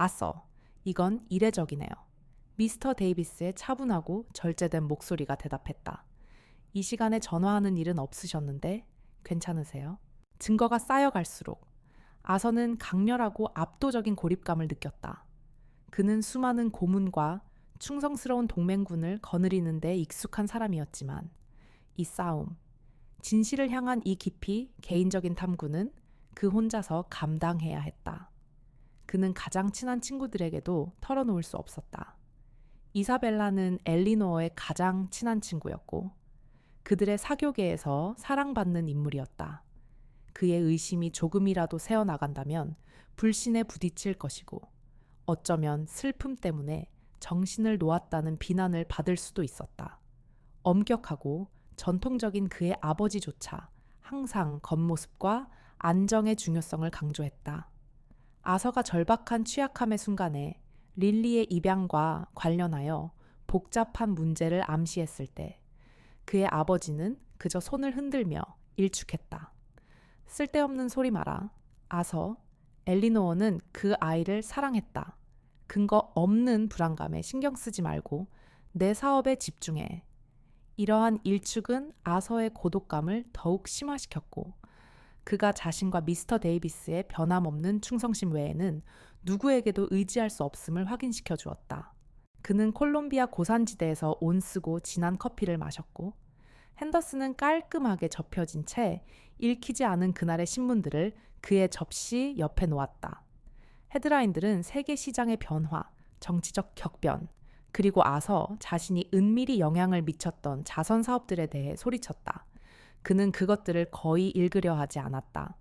아서, 이건 이례적이네요. 미스터 데이비스의 차분하고 절제된 목소리가 대답했다. 이 시간에 전화하는 일은 없으셨는데 괜찮으세요? 증거가 쌓여갈수록 아서는 강렬하고 압도적인 고립감을 느꼈다. 그는 수많은 고문과 충성스러운 동맹군을 거느리는 데 익숙한 사람이었지만 이 싸움, 진실을 향한 이 깊이 개인적인 탐구는 그 혼자서 감당해야 했다. 그는 가장 친한 친구들에게도 털어놓을 수 없었다. 이사벨라는 엘리노어의 가장 친한 친구였고 그들의 사교계에서 사랑받는 인물이었다. 그의 의심이 조금이라도 새어나간다면 불신에 부딪힐 것이고 어쩌면 슬픔 때문에 정신을 놓았다는 비난을 받을 수도 있었다. 엄격하고 전통적인 그의 아버지조차 항상 겉모습과 안정의 중요성을 강조했다. 아서가 절박한 취약함의 순간에 릴리의 입양과 관련하여 복잡한 문제를 암시했을 때 그의 아버지는 그저 손을 흔들며 일축했다. 쓸데없는 소리 마라. 아서, 엘리노어는 그 아이를 사랑했다. 근거 없는 불안감에 신경 쓰지 말고 내 사업에 집중해. 이러한 일축은 아서의 고독감을 더욱 심화시켰고 그가 자신과 미스터 데이비스의 변함없는 충성심 외에는 누구에게도 의지할 수 없음을 확인시켜 주었다. 그는 콜롬비아 고산지대에서 온쓰고 진한 커피를 마셨고 핸더슨은 깔끔하게 접혀진 채 읽히지 않은 그날의 신문들을 그의 접시 옆에 놓았다. 헤드라인들은 세계 시장의 변화, 정치적 격변, 그리고 아서 자신이 은밀히 영향을 미쳤던 자선 사업들에 대해 소리쳤다. 그는 그것들을 거의 읽으려 하지 않았다.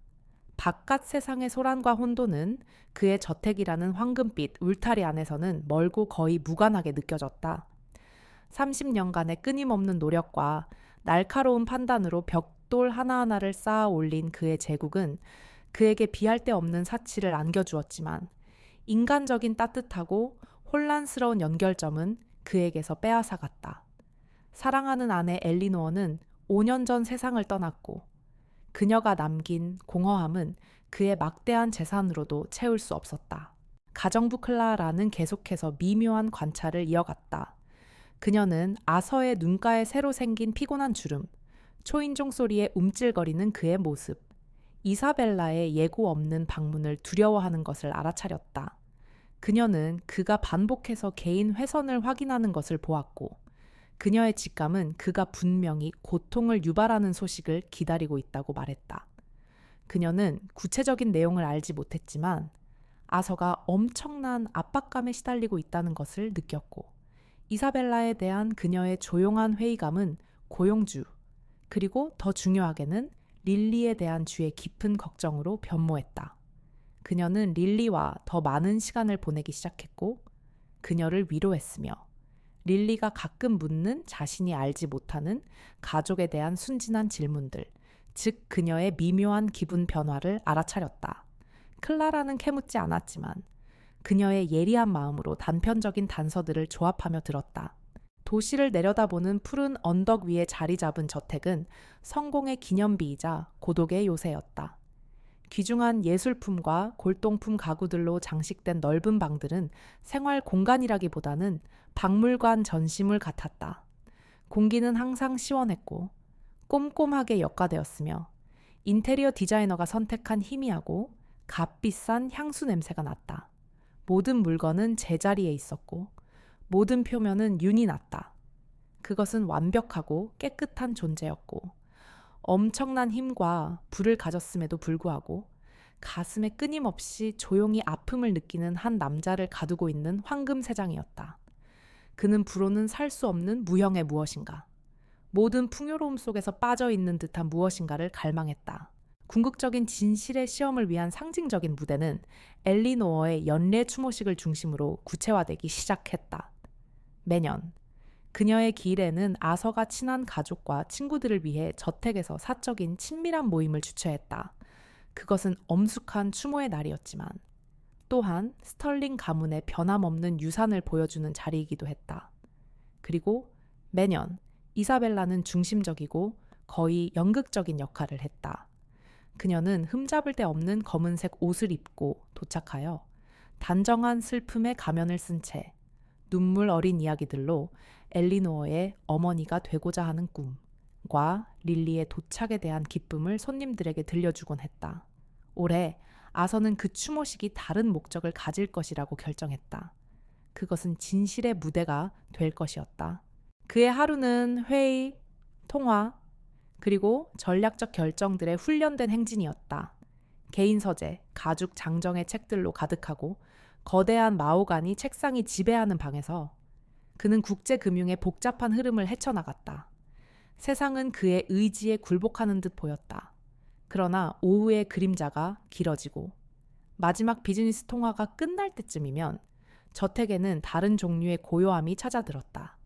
바깥 세상의 소란과 혼돈은 그의 저택이라는 황금빛 울타리 안에서는 멀고 거의 무관하게 느껴졌다. 30년간의 끊임없는 노력과 날카로운 판단으로 벽돌 하나하나를 쌓아 올린 그의 제국은 그에게 비할 데 없는 사치를 안겨주었지만 인간적인 따뜻하고 혼란스러운 연결점은 그에게서 빼앗아갔다. 사랑하는 아내 엘리노어는 5년 전 세상을 떠났고 그녀가 남긴 공허함은 그의 막대한 재산으로도 채울 수 없었다. 가정부 클라라는 계속해서 미묘한 관찰을 이어갔다. 그녀는 아서의 눈가에 새로 생긴 피곤한 주름, 초인종 소리에 움찔거리는 그의 모습, 이사벨라의 예고 없는 방문을 두려워하는 것을 알아차렸다. 그녀는 그가 반복해서 개인 훼손을 확인하는 것을 보았고 그녀의 직감은 그가 분명히 고통을 유발하는 소식을 기다리고 있다고 말했다. 그녀는 구체적인 내용을 알지 못했지만 아서가 엄청난 압박감에 시달리고 있다는 것을 느꼈고 이사벨라에 대한 그녀의 조용한 회의감은 고용주, 그리고 더 중요하게는 릴리에 대한 주의 깊은 걱정으로 변모했다. 그녀는 릴리와 더 많은 시간을 보내기 시작했고 그녀를 위로했으며 릴리가 가끔 묻는 자신이 알지 못하는 가족에 대한 순진한 질문들, 즉 그녀의 미묘한 기분 변화를 알아차렸다. 클라라는 캐묻지 않았지만 그녀의 예리한 마음으로 단편적인 단서들을 조합하며 들었다. 도시를 내려다보는 푸른 언덕 위에 자리 잡은 저택은 성공의 기념비이자 고독의 요새였다. 귀중한 예술품과 골동품 가구들로 장식된 넓은 방들은 생활 공간이라기보다는 박물관 전시물 같았다. 공기는 항상 시원했고 꼼꼼하게 역과되었으며 인테리어 디자이너가 선택한 희미하고 값비싼 향수 냄새가 났다. 모든 물건은 제자리에 있었고 모든 표면은 윤이 났다. 그것은 완벽하고 깨끗한 존재였고 엄청난 힘과 불을 가졌음에도 불구하고 가슴에 끊임없이 조용히 아픔을 느끼는 한 남자를 가두고 있는 황금세장이었다. 그는 불호는 살 수 없는 무형의 무엇인가, 모든 풍요로움 속에서 빠져있는 듯한 무엇인가를 갈망했다. 궁극적인 진실의 시험을 위한 상징적인 무대는 엘리노어의 연례 추모식을 중심으로 구체화되기 시작했다. 매년 그녀의 기일에는 아서가 친한 가족과 친구들을 위해 저택에서 사적인 친밀한 모임을 주최했다. 그것은 엄숙한 추모의 날이었지만 또한 스털링 가문의 변함없는 유산을 보여주는 자리이기도 했다. 그리고 매년 이사벨라는 중심적이고 거의 연극적인 역할을 했다. 그녀는 흠잡을 데 없는 검은색 옷을 입고 도착하여 단정한 슬픔의 가면을 쓴 채 눈물 어린 이야기들로 엘리노어의 어머니가 되고자 하는 꿈과 릴리의 도착에 대한 기쁨을 손님들에게 들려주곤 했다. 올해 아서는 그 추모식이 다른 목적을 가질 것이라고 결정했다. 그것은 진실의 무대가 될 것이었다. 그의 하루는 회의, 통화, 그리고 전략적 결정들의 훈련된 행진이었다. 개인 서재, 가죽 장정의 책들로 가득하고 거대한 마호가니 책상이 지배하는 방에서 그는 국제금융의 복잡한 흐름을 헤쳐나갔다. 세상은 그의 의지에 굴복하는 듯 보였다. 그러나 오후의 그림자가 길어지고 마지막 비즈니스 통화가 끝날 때쯤이면 저택에는 다른 종류의 고요함이 찾아들었다.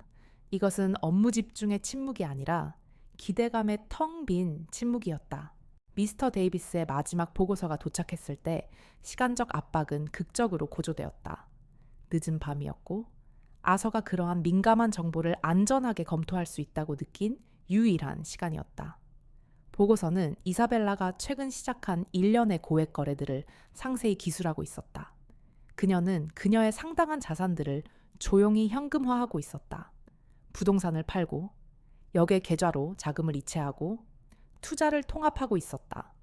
이것은 업무 집중의 침묵이 아니라 기대감에 텅 빈 침묵이었다. 미스터 데이비스의 마지막 보고서가 도착했을 때 시간적 압박은 극적으로 고조되었다. 늦은 밤이었고 아서가 그러한 민감한 정보를 안전하게 검토할 수 있다고 느낀 유일한 시간이었다. 보고서는 이사벨라가 최근 시작한 일련의 고액 거래들을 상세히 기술하고 있었다. 그녀는 그녀의 상당한 자산들을 조용히 현금화하고 있었다. 부동산을 팔고 역의 계좌로 자금을 이체하고 투자를 통합하고 있었다.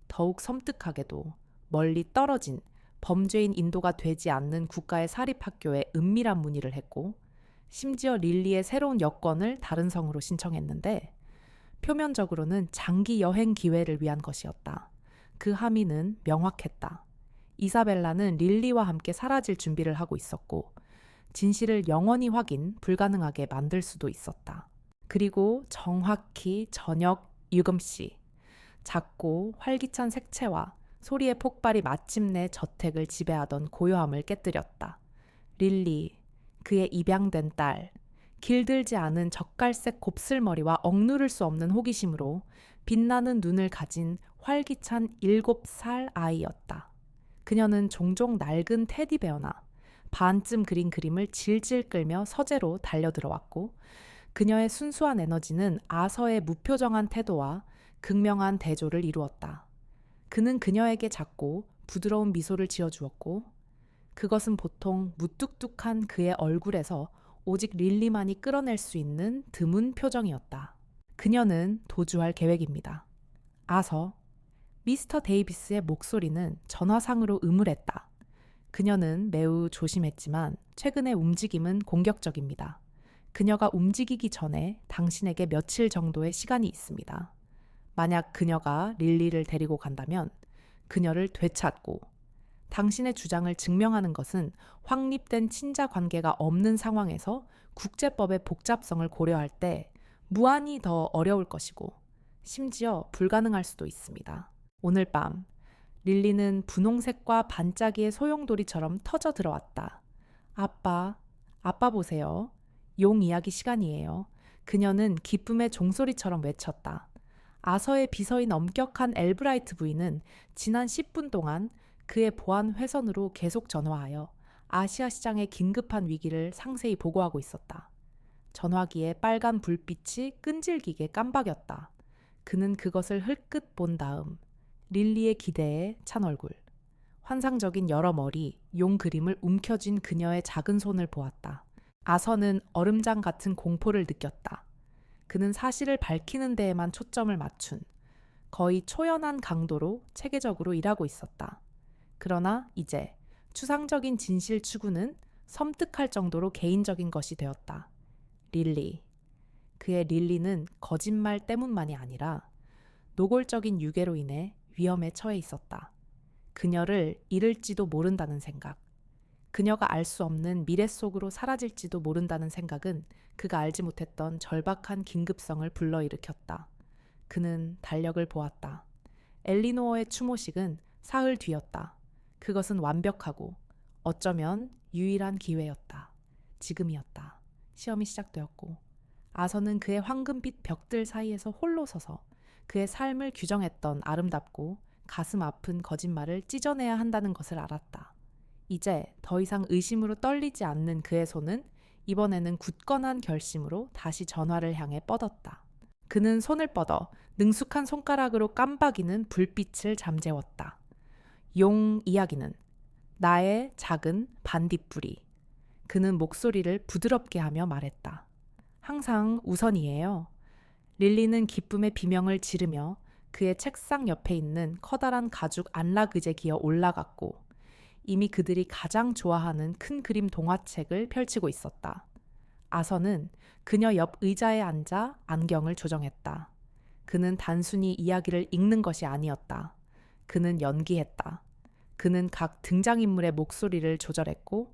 더욱 섬뜩하게도 멀리 떨어진 범죄인 인도가 되지 않는 국가의 사립학교에 은밀한 문의를 했고 심지어 릴리의 새로운 여권을 다른 성으로 신청했는데 표면적으로는 장기 여행 기회를 위한 것이었다. 그 함의는 명확했다. 이사벨라는 릴리와 함께 사라질 준비를 하고 있었고 진실을 영원히 확인 불가능하게 만들 수도 있었다. 그리고 정확히 저녁 7시 작고 활기찬 색채와 소리의 폭발이 마침내 저택을 지배하던 고요함을 깨뜨렸다. 릴리, 그의 입양된 딸, 길들지 않은 젓갈색 곱슬머리와 억누를 수 없는 호기심으로 빛나는 눈을 가진 활기찬 7살 아이였다. 그녀는 종종 낡은 테디베어나 반쯤 그린 그림을 질질 끌며 서재로 달려들어왔고 그녀의 순수한 에너지는 아서의 무표정한 태도와 극명한 대조를 이루었다. 그는 그녀에게 작고 부드러운 미소를 지어주었고 그것은 보통 무뚝뚝한 그의 얼굴에서 오직 릴리만이 끌어낼 수 있는 드문 표정이었다. 그녀는 도주할 계획입니다. 아서, 미스터 데이비스의 목소리는 전화상으로 음울했다. 그녀는 매우 조심했지만 최근의 움직임은 공격적입니다. 그녀가 움직이기 전에 당신에게 며칠 정도의 시간이 있습니다. 만약 그녀가 릴리를 데리고 간다면 그녀를 되찾고 당신의 주장을 증명하는 것은 확립된 친자 관계가 없는 상황에서 국제법의 복잡성을 고려할 때 무한히 더 어려울 것이고 심지어 불가능할 수도 있습니다. 오늘 밤 릴리는 분홍색과 반짝이의 소용돌이처럼 터져 들어왔다. 아빠 보세요. 용 이야기 시간이에요. 그녀는 기쁨의 종소리처럼 외쳤다. 아서의 비서인 엄격한 엘브라이트 부인은 지난 10분 동안 그의 보안 회선으로 계속 전화하여 아시아 시장의 긴급한 위기를 상세히 보고하고 있었다. 전화기에 빨간 불빛이 끈질기게 깜박였다. 그는 그것을 흘끗 본 다음 릴리의 기대에 찬 얼굴, 환상적인 여러 머리, 용 그림을 움켜쥔 그녀의 작은 손을 보았다. 아서는 얼음장 같은 공포를 느꼈다. 그는 사실을 밝히는 데에만 초점을 맞춘 거의 초연한 강도로 체계적으로 일하고 있었다. 그러나 이제 추상적인 진실 추구는 섬뜩할 정도로 개인적인 것이 되었다. 릴리. 그의 릴리는 거짓말 때문만이 아니라 노골적인 유괴로 인해 위험에 처해 있었다. 그녀를 잃을지도 모른다는 생각. 그녀가 알 수 없는 미래 속으로 사라질지도 모른다는 생각은 그가 알지 못했던 절박한 긴급성을 불러일으켰다. 그는 달력을 보았다. 엘리노어의 추모식은 사흘 뒤였다. 그것은 완벽하고 어쩌면 유일한 기회였다. 지금이었다. 시험이 시작되었고 아서는 그의 황금빛 벽들 사이에서 홀로 서서 그의 삶을 규정했던 아름답고 가슴 아픈 거짓말을 찢어내야 한다는 것을 알았다. 이제 더 이상 의심으로 떨리지 않는 그의 손은 이번에는 굳건한 결심으로 다시 전화를 향해 뻗었다. 그는 손을 뻗어 능숙한 손가락으로 깜박이는 불빛을 잠재웠다. 용 이야기는 나의 작은 반딧불이. 그는 목소리를 부드럽게 하며 말했다. 항상 우선이에요. 릴리는 기쁨의 비명을 지르며 그의 책상 옆에 있는 커다란 가죽 안락의자에 기어 올라갔고 이미 그들이 가장 좋아하는 큰 그림 동화책을 펼치고 있었다. 아서는 그녀 옆 의자에 앉아 안경을 조정했다. 그는 단순히 이야기를 읽는 것이 아니었다. 그는 연기했다. 그는 각 등장인물의 목소리를 조절했고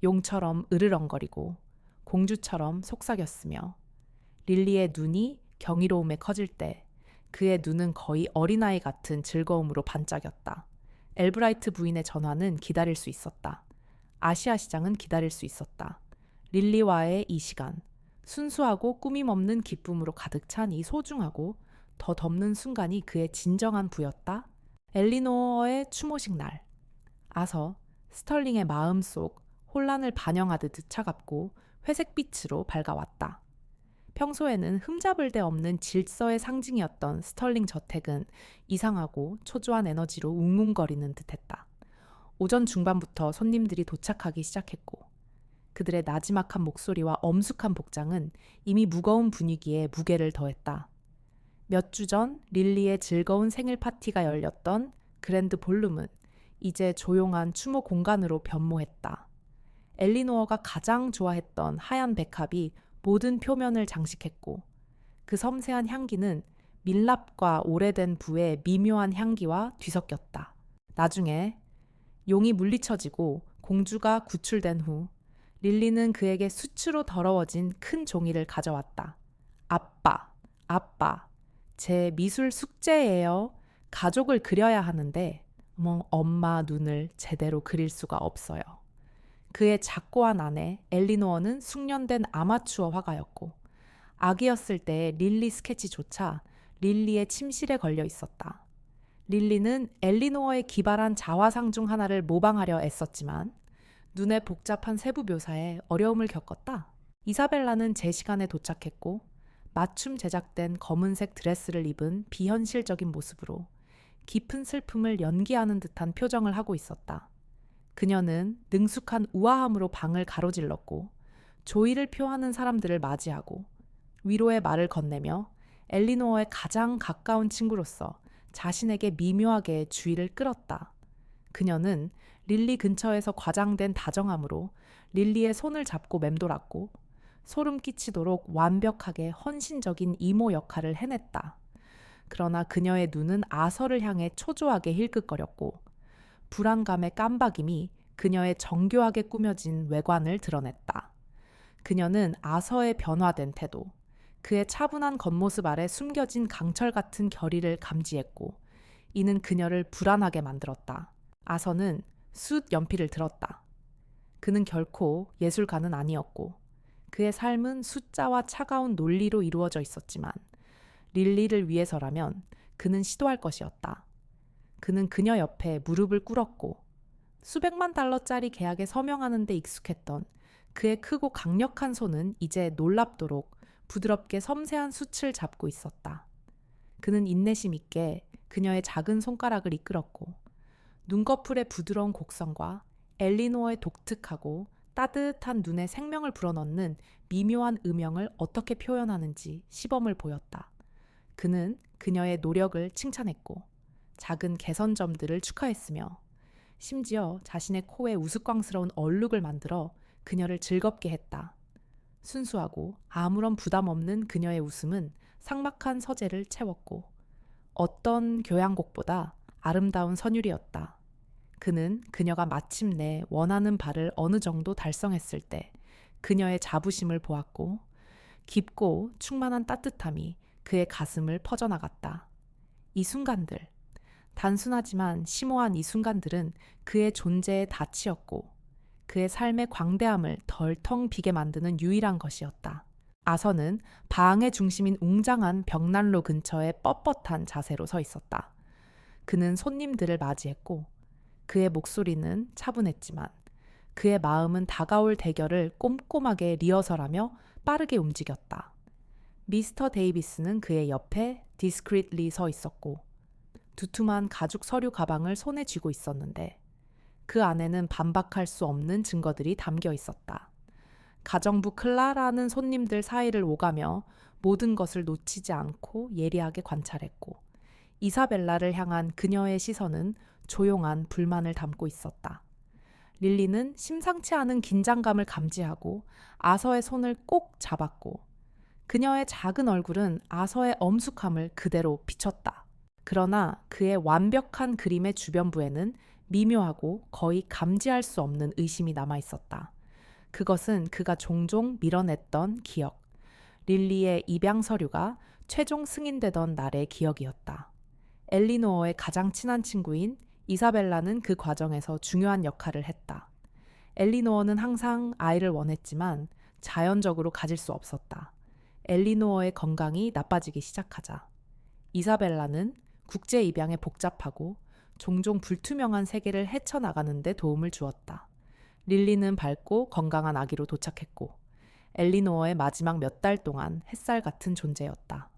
용처럼 으르렁거리고 공주처럼 속삭였으며 릴리의 눈이 경이로움에 커질 때 그의 눈은 거의 어린아이 같은 즐거움으로 반짝였다. 엘브라이트 부인의 전화는 기다릴 수 있었다. 아시아 시장은 기다릴 수 있었다. 릴리와의 이 시간, 순수하고 꾸밈 없는 기쁨으로 가득 찬 이 소중하고 더 덮는 순간이 그의 진정한 부였다. 엘리노어의 추모식 날. 아서 스털링의 마음속 혼란을 반영하듯 차갑고 회색빛으로 밝아왔다. 평소에는 흠잡을 데 없는 질서의 상징이었던 스털링 저택은 이상하고 초조한 에너지로 웅웅거리는 듯했다. 오전 중반부터 손님들이 도착하기 시작했고 그들의 나지막한 목소리와 엄숙한 복장은 이미 무거운 분위기에 무게를 더했다. 몇 주 전 릴리의 즐거운 생일 파티가 열렸던 그랜드 볼룸은 이제 조용한 추모 공간으로 변모했다. 엘리노어가 가장 좋아했던 하얀 백합이 모든 표면을 장식했고 그 섬세한 향기는 밀랍과 오래된 부의 미묘한 향기와 뒤섞였다. 나중에 용이 물리쳐지고 공주가 구출된 후 릴리는 그에게 수치로 더러워진 큰 종이를 가져왔다. 아빠, 아빠, 제 미술 숙제예요. 가족을 그려야 하는데 엄마 눈을 제대로 그릴 수가 없어요. 그의 작고한 아내 엘리노어는 숙련된 아마추어 화가였고 아기였을 때의 릴리 스케치조차 릴리의 침실에 걸려 있었다. 릴리는 엘리노어의 기발한 자화상 중 하나를 모방하려 애썼지만 눈의 복잡한 세부 묘사에 어려움을 겪었다. 이사벨라는 제 시간에 도착했고 맞춤 제작된 검은색 드레스를 입은 비현실적인 모습으로 깊은 슬픔을 연기하는 듯한 표정을 하고 있었다. 그녀는 능숙한 우아함으로 방을 가로질렀고 조의를 표하는 사람들을 맞이하고 위로의 말을 건네며 엘리노어의 가장 가까운 친구로서 자신에게 미묘하게 주의를 끌었다. 그녀는 릴리 근처에서 과장된 다정함으로 릴리의 손을 잡고 맴돌았고 소름 끼치도록 완벽하게 헌신적인 이모 역할을 해냈다. 그러나 그녀의 눈은 아서를 향해 초조하게 힐끗거렸고 불안감의 깜박임이 그녀의 정교하게 꾸며진 외관을 드러냈다. 그녀는 아서의 변화된 태도, 그의 차분한 겉모습 아래 숨겨진 강철 같은 결의를 감지했고 이는 그녀를 불안하게 만들었다. 아서는 숫 연필을 들었다. 그는 결코 예술가는 아니었고 그의 삶은 숫자와 차가운 논리로 이루어져 있었지만 릴리를 위해서라면 그는 시도할 것이었다. 그는 그녀 옆에 무릎을 꿇었고 수백만 달러짜리 계약에 서명하는 데 익숙했던 그의 크고 강력한 손은 이제 놀랍도록 부드럽게 섬세한 숫을 잡고 있었다. 그는 인내심 있게 그녀의 작은 손가락을 이끌었고 눈꺼풀의 부드러운 곡선과 엘리노어의 독특하고 따뜻한 눈에 생명을 불어넣는 미묘한 음영을 어떻게 표현하는지 시범을 보였다. 그는 그녀의 노력을 칭찬했고 작은 개선점들을 축하했으며 심지어 자신의 코에 우스꽝스러운 얼룩을 만들어 그녀를 즐겁게 했다. 순수하고 아무런 부담 없는 그녀의 웃음은 삭막한 서재를 채웠고 어떤 교향곡보다 아름다운 선율이었다. 그는 그녀가 마침내 원하는 바를 어느 정도 달성했을 때 그녀의 자부심을 보았고 깊고 충만한 따뜻함이 그의 가슴을 퍼져나갔다. 이 순간들, 단순하지만 심오한 이 순간들은 그의 존재의 닻이었고 그의 삶의 광대함을 덜텅 비게 만드는 유일한 것이었다. 아서는 방의 중심인 웅장한 벽난로 근처에 뻣뻣한 자세로 서 있었다. 그는 손님들을 맞이했고 그의 목소리는 차분했지만 그의 마음은 다가올 대결을 꼼꼼하게 리허설하며 빠르게 움직였다. 미스터 데이비스는 그의 옆에 디스크릿리 서 있었고 두툼한 가죽 서류 가방을 손에 쥐고 있었는데 그 안에는 반박할 수 없는 증거들이 담겨 있었다. 가정부 클라라는 손님들 사이를 오가며 모든 것을 놓치지 않고 예리하게 관찰했고, 이사벨라를 향한 그녀의 시선은 조용한 불만을 담고 있었다. 릴리는 심상치 않은 긴장감을 감지하고 아서의 손을 꼭 잡았고, 그녀의 작은 얼굴은 아서의 엄숙함을 그대로 비췄다. 그러나 그의 완벽한 그림의 주변부에는 미묘하고 거의 감지할 수 없는 의심이 남아 있었다. 그것은 그가 종종 밀어냈던 기억, 릴리의 입양 서류가 최종 승인되던 날의 기억이었다. 엘리노어의 가장 친한 친구인 이사벨라는 그 과정에서 중요한 역할을 했다. 엘리노어는 항상 아이를 원했지만 자연적으로 가질 수 없었다. 엘리노어의 건강이 나빠지기 시작하자 이사벨라는 국제 입양에 복잡하고 종종 불투명한 세계를 헤쳐나가는 데 도움을 주었다. 릴리는 밝고 건강한 아기로 도착했고, 엘리노어의 마지막 몇 달 동안 햇살 같은 존재였다.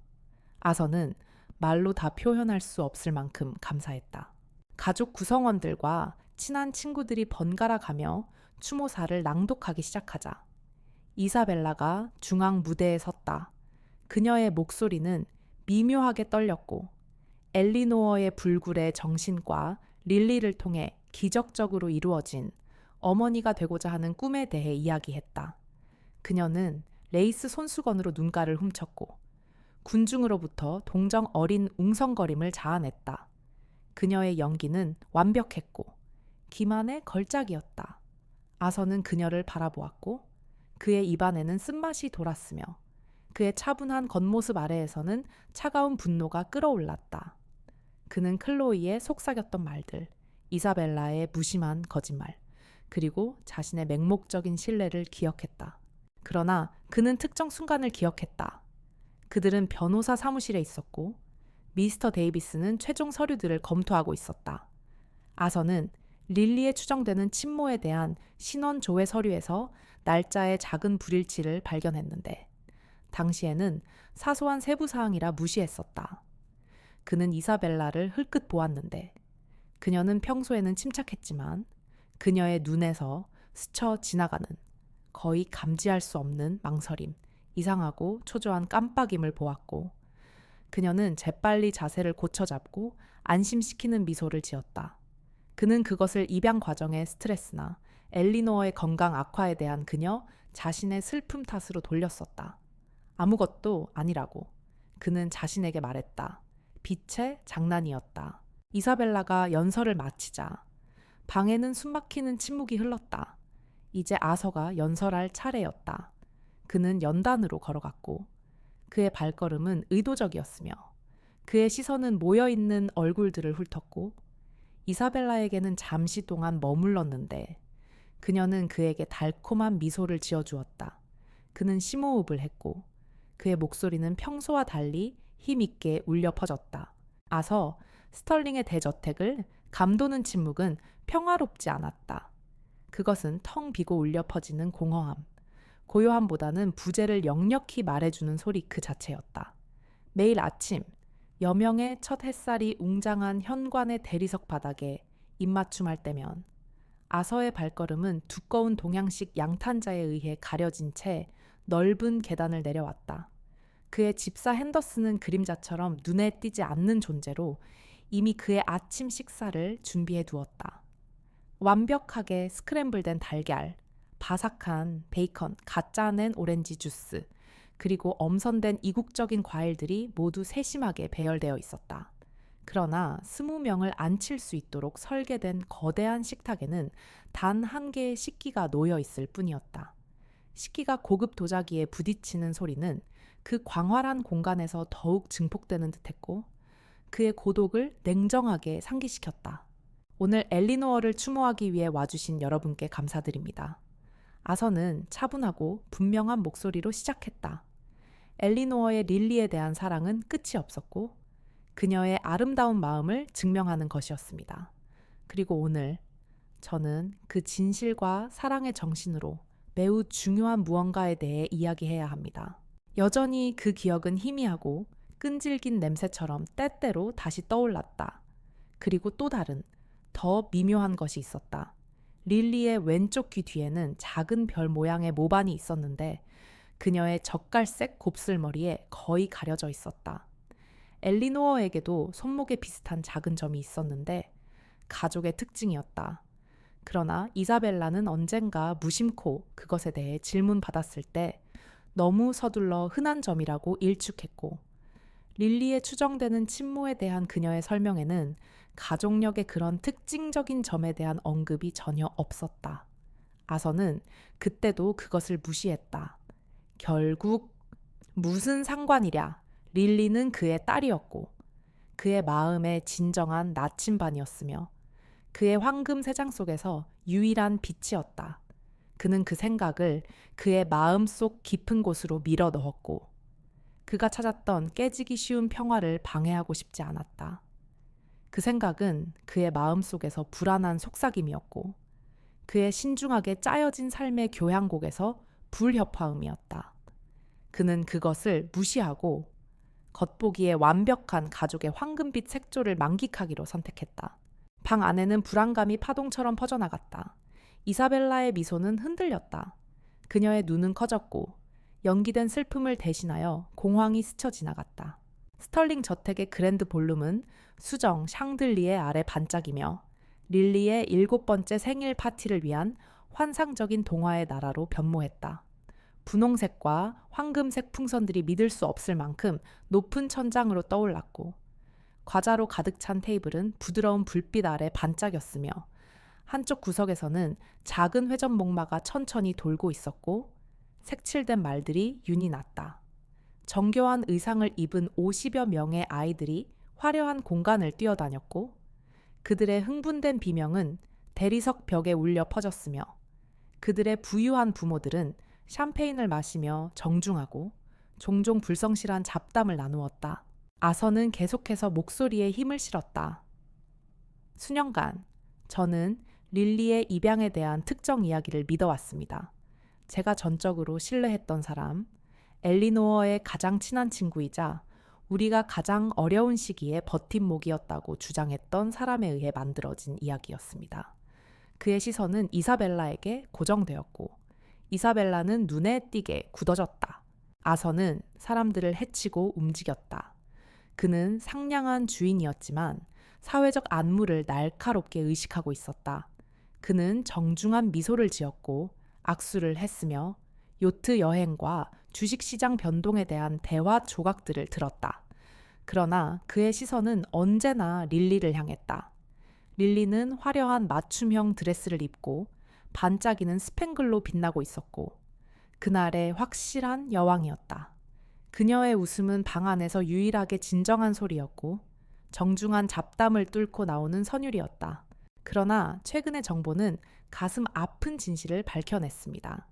아서는 말로 다 표현할 수 없을 만큼 감사했다. 가족 구성원들과 친한 친구들이 번갈아 가며 추모사를 낭독하기 시작하자 이사벨라가 중앙 무대에 섰다. 그녀의 목소리는 미묘하게 떨렸고, 엘리노어의 불굴의 정신과 릴리를 통해 기적적으로 이루어진 어머니가 되고자 하는 꿈에 대해 이야기했다. 그녀는 레이스 손수건으로 눈가를 훔쳤고, 군중으로부터 동정 어린 웅성거림을 자아냈다. 그녀의 연기는 완벽했고 기만의 걸작이었다. 아서는 그녀를 바라보았고, 그의 입안에는 쓴맛이 돌았으며 그의 차분한 겉모습 아래에서는 차가운 분노가 끓어올랐다. 그는 클로이의 속삭였던 말들, 이사벨라의 무심한 거짓말, 그리고 자신의 맹목적인 신뢰를 기억했다. 그러나 그는 특정 순간을 기억했다. 그들은 변호사 사무실에 있었고, 미스터 데이비스는 최종 서류들을 검토하고 있었다. 아서는 릴리에 추정되는 친모에 대한 신원 조회 서류에서 날짜의 작은 불일치를 발견했는데, 당시에는 사소한 세부 사항이라 무시했었다. 그는 이사벨라를 흘끗 보았는데, 그녀는 평소에는 침착했지만 그녀의 눈에서 스쳐 지나가는 거의 감지할 수 없는 망설임, 이상하고 초조한 깜빡임을 보았고, 그녀는 재빨리 자세를 고쳐잡고 안심시키는 미소를 지었다. 그는 그것을 입양 과정의 스트레스나 엘리노어의 건강 악화에 대한 그녀 자신의 슬픔 탓으로 돌렸었다. 아무것도 아니라고 그는 자신에게 말했다. 빛의 장난이었다. 이사벨라가 연설을 마치자 방에는 숨막히는 침묵이 흘렀다. 이제 아서가 연설할 차례였다. 그는 연단으로 걸어갔고, 그의 발걸음은 의도적이었으며 그의 시선은 모여있는 얼굴들을 훑었고, 이사벨라에게는 잠시 동안 머물렀는데 그녀는 그에게 달콤한 미소를 지어주었다. 그는 심호흡을 했고 그의 목소리는 평소와 달리 힘있게 울려 퍼졌다. 아서 스털링의 대저택을 감도는 침묵은 평화롭지 않았다. 그것은 텅 비고 울려 퍼지는 공허함, 고요함보다는 부재를 역력히 말해주는 소리 그 자체였다. 매일 아침 여명의 첫 햇살이 웅장한 현관의 대리석 바닥에 입맞춤할 때면 아서의 발걸음은 두꺼운 동양식 양탄자에 의해 가려진 채 넓은 계단을 내려왔다. 그의 집사 핸더슨은 그림자처럼 눈에 띄지 않는 존재로 이미 그의 아침 식사를 준비해 두었다. 완벽하게 스크램블된 달걀, 바삭한 베이컨, 갓 짜낸 오렌지 주스, 그리고 엄선된 이국적인 과일들이 모두 세심하게 배열되어 있었다. 그러나 20명을 앉힐 수 있도록 설계된 거대한 식탁에는 단 한 개의 식기가 놓여 있을 뿐이었다. 식기가 고급 도자기에 부딪히는 소리는 그 광활한 공간에서 더욱 증폭되는 듯했고, 그의 고독을 냉정하게 상기시켰다. 오늘 엘리노어를 추모하기 위해 와주신 여러분께 감사드립니다. 아서는 차분하고 분명한 목소리로 시작했다. 엘리노어의 릴리에 대한 사랑은 끝이 없었고 그녀의 아름다운 마음을 증명하는 것이었습니다. 그리고 오늘 저는 그 진실과 사랑의 정신으로 매우 중요한 무언가에 대해 이야기해야 합니다. 여전히 그 기억은 희미하고 끈질긴 냄새처럼 때때로 다시 떠올랐다. 그리고 또 다른, 더 미묘한 것이 있었다. 릴리의 왼쪽 귀 뒤에는 작은 별 모양의 모반이 있었는데 그녀의 젓갈색 곱슬머리에 거의 가려져 있었다. 엘리노어에게도 손목에 비슷한 작은 점이 있었는데 가족의 특징이었다. 그러나 이사벨라는 언젠가 무심코 그것에 대해 질문받았을 때 너무 서둘러 흔한 점이라고 일축했고, 릴리에 추정되는 친모에 대한 그녀의 설명에는 가족력의 그런 특징적인 점에 대한 언급이 전혀 없었다. 아서는 그때도 그것을 무시했다. 결국 무슨 상관이랴. 릴리는 그의 딸이었고 그의 마음의 진정한 나침반이었으며 그의 황금 세장 속에서 유일한 빛이었다. 그는 그 생각을 그의 마음속 깊은 곳으로 밀어 넣었고 그가 찾았던 깨지기 쉬운 평화를 방해하고 싶지 않았다. 그 생각은 그의 마음속에서 불안한 속삭임이었고 그의 신중하게 짜여진 삶의 교향곡에서 불협화음이었다. 그는 그것을 무시하고 겉보기에 완벽한 가족의 황금빛 색조를 만끽하기로 선택했다. 방 안에는 불안감이 파동처럼 퍼져나갔다. 이사벨라의 미소는 흔들렸다. 그녀의 눈은 커졌고 연기된 슬픔을 대신하여 공황이 스쳐 지나갔다. 스털링 저택의 그랜드 볼룸은 수정 샹들리에 아래 반짝이며 릴리의 7번째 생일 파티를 위한 환상적인 동화의 나라로 변모했다. 분홍색과 황금색 풍선들이 믿을 수 없을 만큼 높은 천장으로 떠올랐고 과자로 가득 찬 테이블은 부드러운 불빛 아래 반짝였으며 한쪽 구석에서는 작은 회전 목마가 천천히 돌고 있었고 색칠된 말들이 윤이 났다. 정교한 의상을 입은 50여 명의 아이들이 화려한 공간을 뛰어다녔고 그들의 흥분된 비명은 대리석 벽에 울려 퍼졌으며 그들의 부유한 부모들은 샴페인을 마시며 정중하고 종종 불성실한 잡담을 나누었다. 아서는 계속해서 목소리에 힘을 실었다. 수년간 저는 릴리의 입양에 대한 특정 이야기를 믿어왔습니다. 제가 전적으로 신뢰했던 사람, 엘리노어의 가장 친한 친구이자 우리가 가장 어려운 시기에 버팀목이었다고 주장했던 사람에 의해 만들어진 이야기였습니다. 그의 시선은 이사벨라에게 고정되었고 이사벨라는 눈에 띄게 굳어졌다. 아서는 사람들을 해치고 움직였다. 그는 상냥한 주인이었지만 사회적 안무를 날카롭게 의식하고 있었다. 그는 정중한 미소를 지었고 악수를 했으며 요트 여행과 주식시장 변동에 대한 대화 조각들을 들었다. 그러나 그의 시선은 언제나 릴리를 향했다. 릴리는 화려한 맞춤형 드레스를 입고 반짝이는 스팽글로 빛나고 있었고 그날의 확실한 여왕이었다. 그녀의 웃음은 방 안에서 유일하게 진정한 소리였고 정중한 잡담을 뚫고 나오는 선율이었다. 그러나 최근의 정보는 가슴 아픈 진실을 밝혀냈습니다.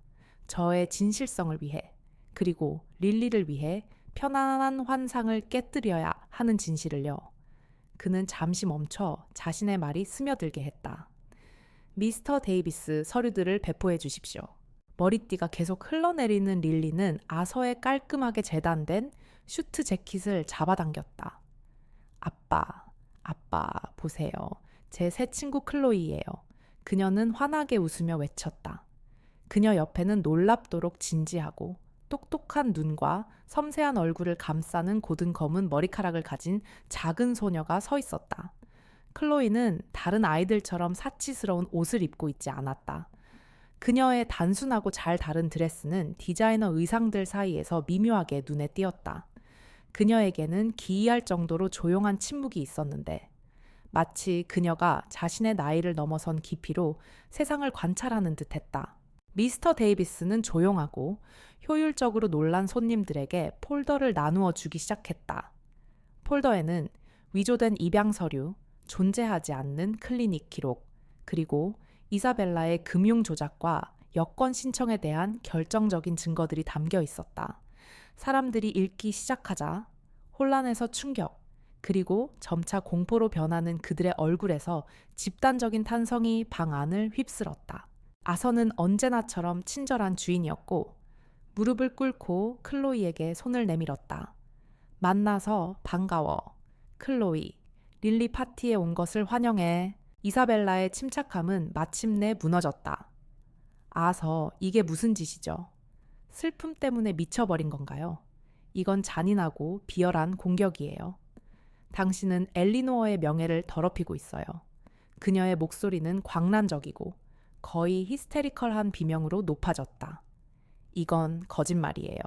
저의 진실성을 위해 그리고 릴리를 위해 편안한 환상을 깨뜨려야 하는 진실을요. 그는 잠시 멈춰 자신의 말이 스며들게 했다. 미스터 데이비스 서류들을 배포해 주십시오. 머리띠가 계속 흘러내리는 릴리는 아서의 깔끔하게 재단된 슈트 재킷을 잡아당겼다. 아빠, 보세요. 제 새 친구 클로이예요. 그녀는 환하게 웃으며 외쳤다. 그녀 옆에는 놀랍도록 진지하고 똑똑한 눈과 섬세한 얼굴을 감싸는 고든 검은 머리카락을 가진 작은 소녀가 서 있었다. 클로이는 다른 아이들처럼 사치스러운 옷을 입고 있지 않았다. 그녀의 단순하고 잘 다른 드레스는 디자이너 의상들 사이에서 미묘하게 눈에 띄었다. 그녀에게는 기이할 정도로 조용한 침묵이 있었는데 마치 그녀가 자신의 나이를 넘어선 깊이로 세상을 관찰하는 듯했다. 미스터 데이비스는 조용하고 효율적으로 놀란 손님들에게 폴더를 나누어 주기 시작했다. 폴더에는 위조된 입양 서류, 존재하지 않는 클리닉 기록, 그리고 이사벨라의 금융 조작과 여권 신청에 대한 결정적인 증거들이 담겨 있었다. 사람들이 읽기 시작하자 혼란에서 충격, 그리고 점차 공포로 변하는 그들의 얼굴에서 집단적인 탄성이 방 안을 휩쓸었다. 아서는 언제나처럼 친절한 주인이었고 무릎을 꿇고 클로이에게 손을 내밀었다. 만나서 반가워. 클로이, 릴리 파티에 온 것을 환영해. 이사벨라의 침착함은 마침내 무너졌다. 아서, 이게 무슨 짓이죠? 슬픔 때문에 미쳐버린 건가요? 이건 잔인하고 비열한 공격이에요. 당신은 엘리노어의 명예를 더럽히고 있어요. 그녀의 목소리는 광란적이고 거의 히스테리컬한 비명으로 높아졌다. 이건 거짓말이에요.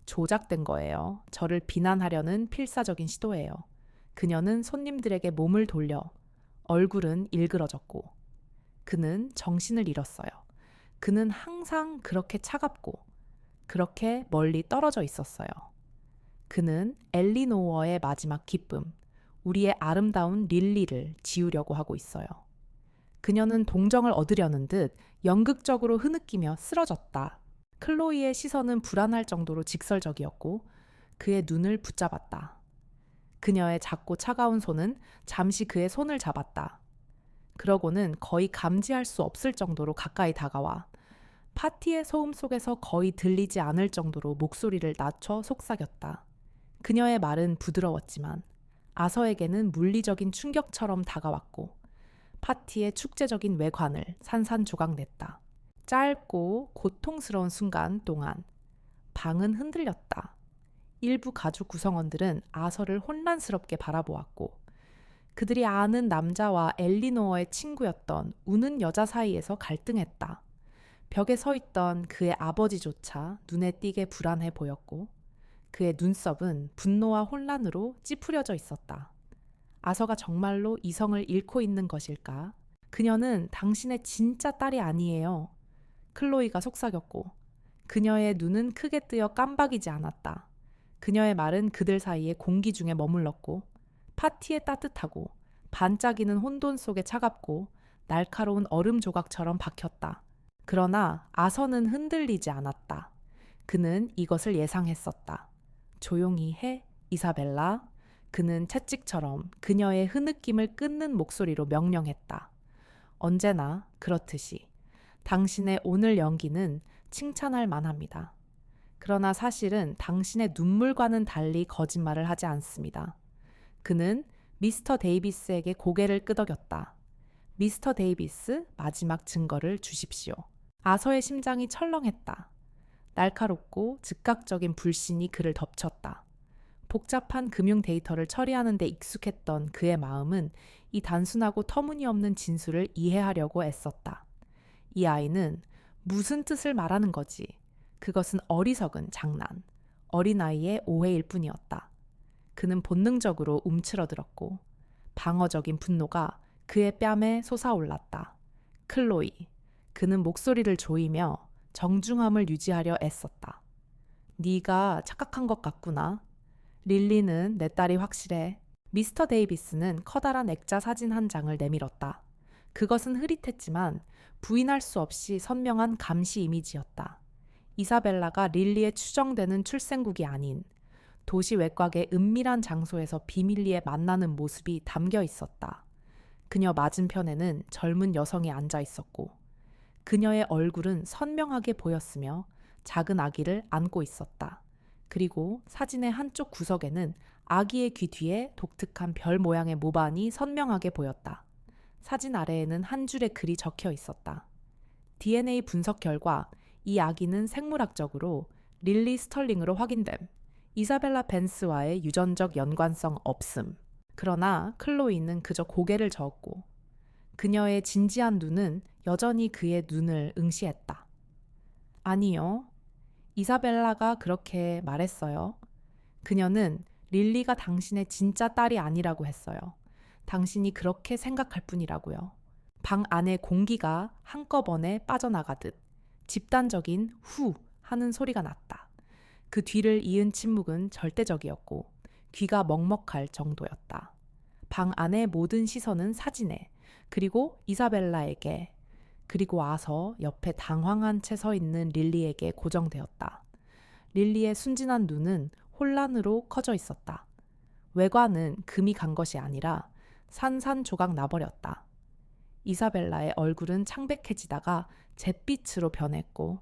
조작된 거예요. 저를 비난하려는 필사적인 시도예요. 그녀는 손님들에게 몸을 돌려 얼굴은 일그러졌고 그는 정신을 잃었어요. 그는 항상 그렇게 차갑고 그렇게 멀리 떨어져 있었어요. 그는 엘리노어의 마지막 기쁨, 우리의 아름다운 릴리를 지우려고 하고 있어요. 그녀는 동정을 얻으려는 듯 연극적으로 흐느끼며 쓰러졌다. 클로이의 시선은 불안할 정도로 직설적이었고 그의 눈을 붙잡았다. 그녀의 작고 차가운 손은 잠시 그의 손을 잡았다. 그러고는 거의 감지할 수 없을 정도로 가까이 다가와 파티의 소음 속에서 거의 들리지 않을 정도로 목소리를 낮춰 속삭였다. 그녀의 말은 부드러웠지만 아서에게는 물리적인 충격처럼 다가왔고 파티의 축제적인 외관을 산산조각냈다. 짧고 고통스러운 순간 동안 방은 흔들렸다. 일부 가족 구성원들은 아서를 혼란스럽게 바라보았고 그들이 아는 남자와 엘리노어의 친구였던 우는 여자 사이에서 갈등했다. 벽에 서 있던 그의 아버지조차 눈에 띄게 불안해 보였고 그의 눈썹은 분노와 혼란으로 찌푸려져 있었다. 아서가 정말로 이성을 잃고 있는 것일까? 그녀는 당신의 진짜 딸이 아니에요. 클로이가 속삭였고 그녀의 눈은 크게 뜨여 깜박이지 않았다. 그녀의 말은 그들 사이의 공기 중에 머물렀고 파티의 따뜻하고 반짝이는 혼돈 속에 차갑고 날카로운 얼음 조각처럼 박혔다. 그러나 아서는 흔들리지 않았다. 그는 이것을 예상했었다. 조용히 해, 이사벨라. 그는 채찍처럼 그녀의 흐느낌을 끊는 목소리로 명령했다. 언제나 그렇듯이 당신의 오늘 연기는 칭찬할 만합니다. 그러나 사실은 당신의 눈물과는 달리 거짓말을 하지 않습니다. 그는 미스터 데이비스에게 고개를 끄덕였다. 미스터 데이비스, 마지막 증거를 주십시오. 아서의 심장이 철렁했다. 날카롭고 즉각적인 불신이 그를 덮쳤다. 복잡한 금융 데이터를 처리하는 데 익숙했던 그의 마음은 이 단순하고 터무니없는 진술을 이해하려고 애썼다. 이 아이는 무슨 뜻을 말하는 거지? 그것은 어리석은 장난, 어린아이의 오해일 뿐이었다. 그는 본능적으로 움츠러들었고 방어적인 분노가 그의 뺨에 솟아올랐다. 클로이, 그는 목소리를 조이며 정중함을 유지하려 애썼다. 네가 착각한 것 같구나. 릴리는 내 딸이 확실해. 미스터 데이비스는 커다란 액자 사진 한 장을 내밀었다. 그것은 흐릿했지만 부인할 수 없이 선명한 감시 이미지였다. 이사벨라가 릴리의 추정되는 출생국이 아닌 도시 외곽의 은밀한 장소에서 비밀리에 만나는 모습이 담겨 있었다. 그녀 맞은편에는 젊은 여성이 앉아 있었고 그녀의 얼굴은 선명하게 보였으며 작은 아기를 안고 있었다. 그리고 사진의 한쪽 구석에는 아기의 귀 뒤에 독특한 별 모양의 모반이 선명하게 보였다. 사진 아래에는 한 줄의 글이 적혀 있었다. DNA 분석 결과 이 아기는 생물학적으로 릴리 스털링으로 확인됨. 이사벨라 벤스와의 유전적 연관성 없음. 그러나 클로이는 그저 고개를 저었고 그녀의 진지한 눈은 여전히 그의 눈을 응시했다. 아니요. 이사벨라가 그렇게 말했어요. 그녀는 릴리가 당신의 진짜 딸이 아니라고 했어요. 당신이 그렇게 생각할 뿐이라고요. 방 안의 공기가 한꺼번에 빠져나가듯 집단적인 후 하는 소리가 났다. 그 뒤를 이은 침묵은 절대적이었고 귀가 먹먹할 정도였다. 방 안의 모든 시선은 사진에 그리고 이사벨라에게 그리고 와서 옆에 당황한 채 서 있는 릴리에게 고정되었다. 릴리의 순진한 눈은 혼란으로 커져 있었다. 외관은 금이 간 것이 아니라 산산조각 나버렸다. 이사벨라의 얼굴은 창백해지다가 잿빛으로 변했고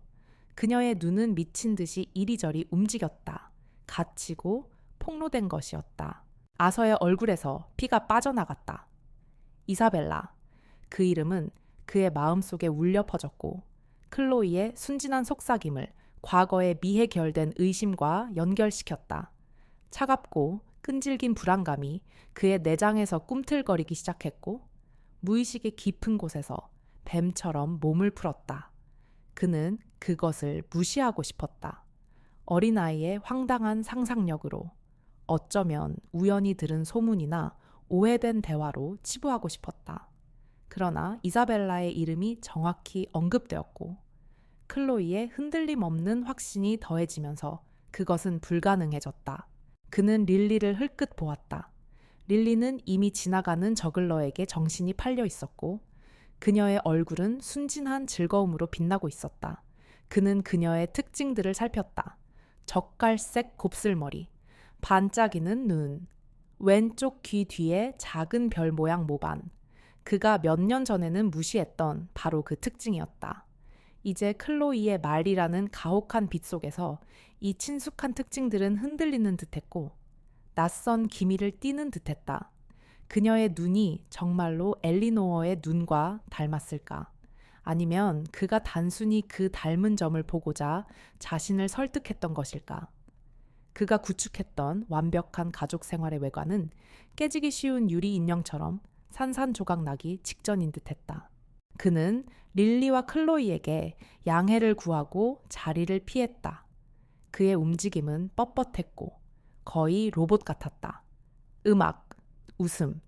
그녀의 눈은 미친 듯이 이리저리 움직였다. 갇히고 폭로된 것이었다. 아서의 얼굴에서 피가 빠져나갔다. 이사벨라, 그 이름은 그의 마음속에 울려 퍼졌고 클로이의 순진한 속삭임을 과거의 미해 결된 의심과 연결시켰다. 차갑고 끈질긴 불안감이 그의 내장에서 꿈틀거리기 시작했고 무의식의 깊은 곳에서 뱀처럼 몸을 풀었다. 그는 그것을 무시하고 싶었다. 어린아이의 황당한 상상력으로 어쩌면 우연히 들은 소문이나 오해된 대화로 치부하고 싶었다. 그러나 이사벨라의 이름이 정확히 언급되었고 클로이의 흔들림 없는 확신이 더해지면서 그것은 불가능해졌다. 그는 릴리를 흘끗 보았다. 릴리는 이미 지나가는 저글러에게 정신이 팔려 있었고 그녀의 얼굴은 순진한 즐거움으로 빛나고 있었다. 그는 그녀의 특징들을 살폈다. 젓갈색 곱슬머리, 반짝이는 눈, 왼쪽 귀 뒤에 작은 별 모양 모반. 그가 몇 년 전에는 무시했던 바로 그 특징이었다. 이제 클로이의 말이라는 가혹한 빛 속에서 이 친숙한 특징들은 흔들리는 듯했고 낯선 기미를 띠는 듯했다. 그녀의 눈이 정말로 엘리노어의 눈과 닮았을까? 아니면 그가 단순히 그 닮은 점을 보고자 자신을 설득했던 것일까? 그가 구축했던 완벽한 가족 생활의 외관은 깨지기 쉬운 유리 인형처럼 산산조각 나기 직전인 듯했다. 그는 릴리와 클로이에게 양해를 구하고 자리를 피했다. 그의 움직임은 뻣뻣했고 거의 로봇 같았다. 음악, 웃음,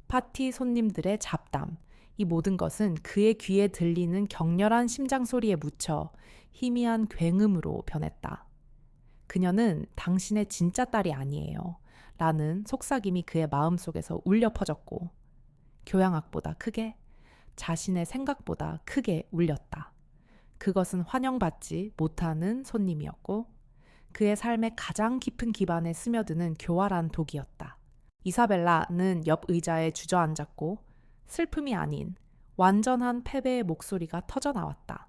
파티 손님들의 잡담, 이 모든 것은 그의 귀에 들리는 격렬한 심장 소리에 묻혀 희미한 굉음으로 변했다. 그녀는 당신의 진짜 딸이 아니에요. 라는 속삭임이 그의 마음속에서 울려 퍼졌고 교양학보다 크게, 자신의 생각보다 크게 울렸다. 그것은 환영받지 못하는 손님이었고 그의 삶의 가장 깊은 기반에 스며드는 교활한 독이었다. 이사벨라는 옆 의자에 주저앉았고 슬픔이 아닌 완전한 패배의 목소리가 터져나왔다.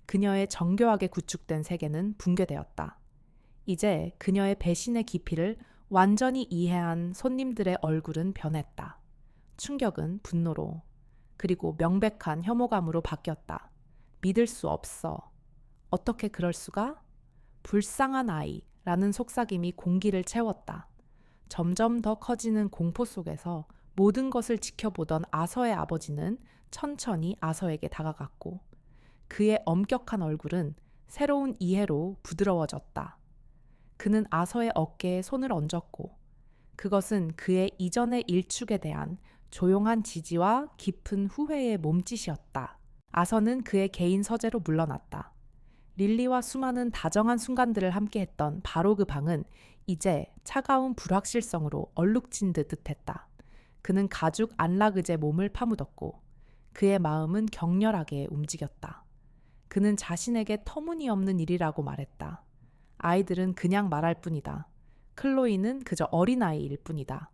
그녀의 정교하게 구축된 세계는 붕괴되었다. 이제 그녀의 배신의 깊이를 완전히 이해한 손님들의 얼굴은 변했다. 충격은 분노로 그리고 명백한 혐오감으로 바뀌었다. 믿을 수 없어. 어떻게 그럴 수가? 불쌍한 아이라는 속삭임이 공기를 채웠다. 점점 더 커지는 공포 속에서 모든 것을 지켜보던 아서의 아버지는 천천히 아서에게 다가갔고 그의 엄격한 얼굴은 새로운 이해로 부드러워졌다. 그는 아서의 어깨에 손을 얹었고 그것은 그의 이전의 일축에 대한 조용한 지지와 깊은 후회의 몸짓이었다. 아서는 그의 개인 서재로 물러났다. 릴리와 수많은 다정한 순간들을 함께했던 바로 그 방은 이제 차가운 불확실성으로 얼룩진 듯했다. 그는 가죽 안락의제 몸을 파묻었고 그의 마음은 격렬하게 움직였다. 그는 자신에게 터무니없는 일이라고 말했다. 아이들은 그냥 말할 뿐이다. 클로이는 그저 어린아이일 뿐이다.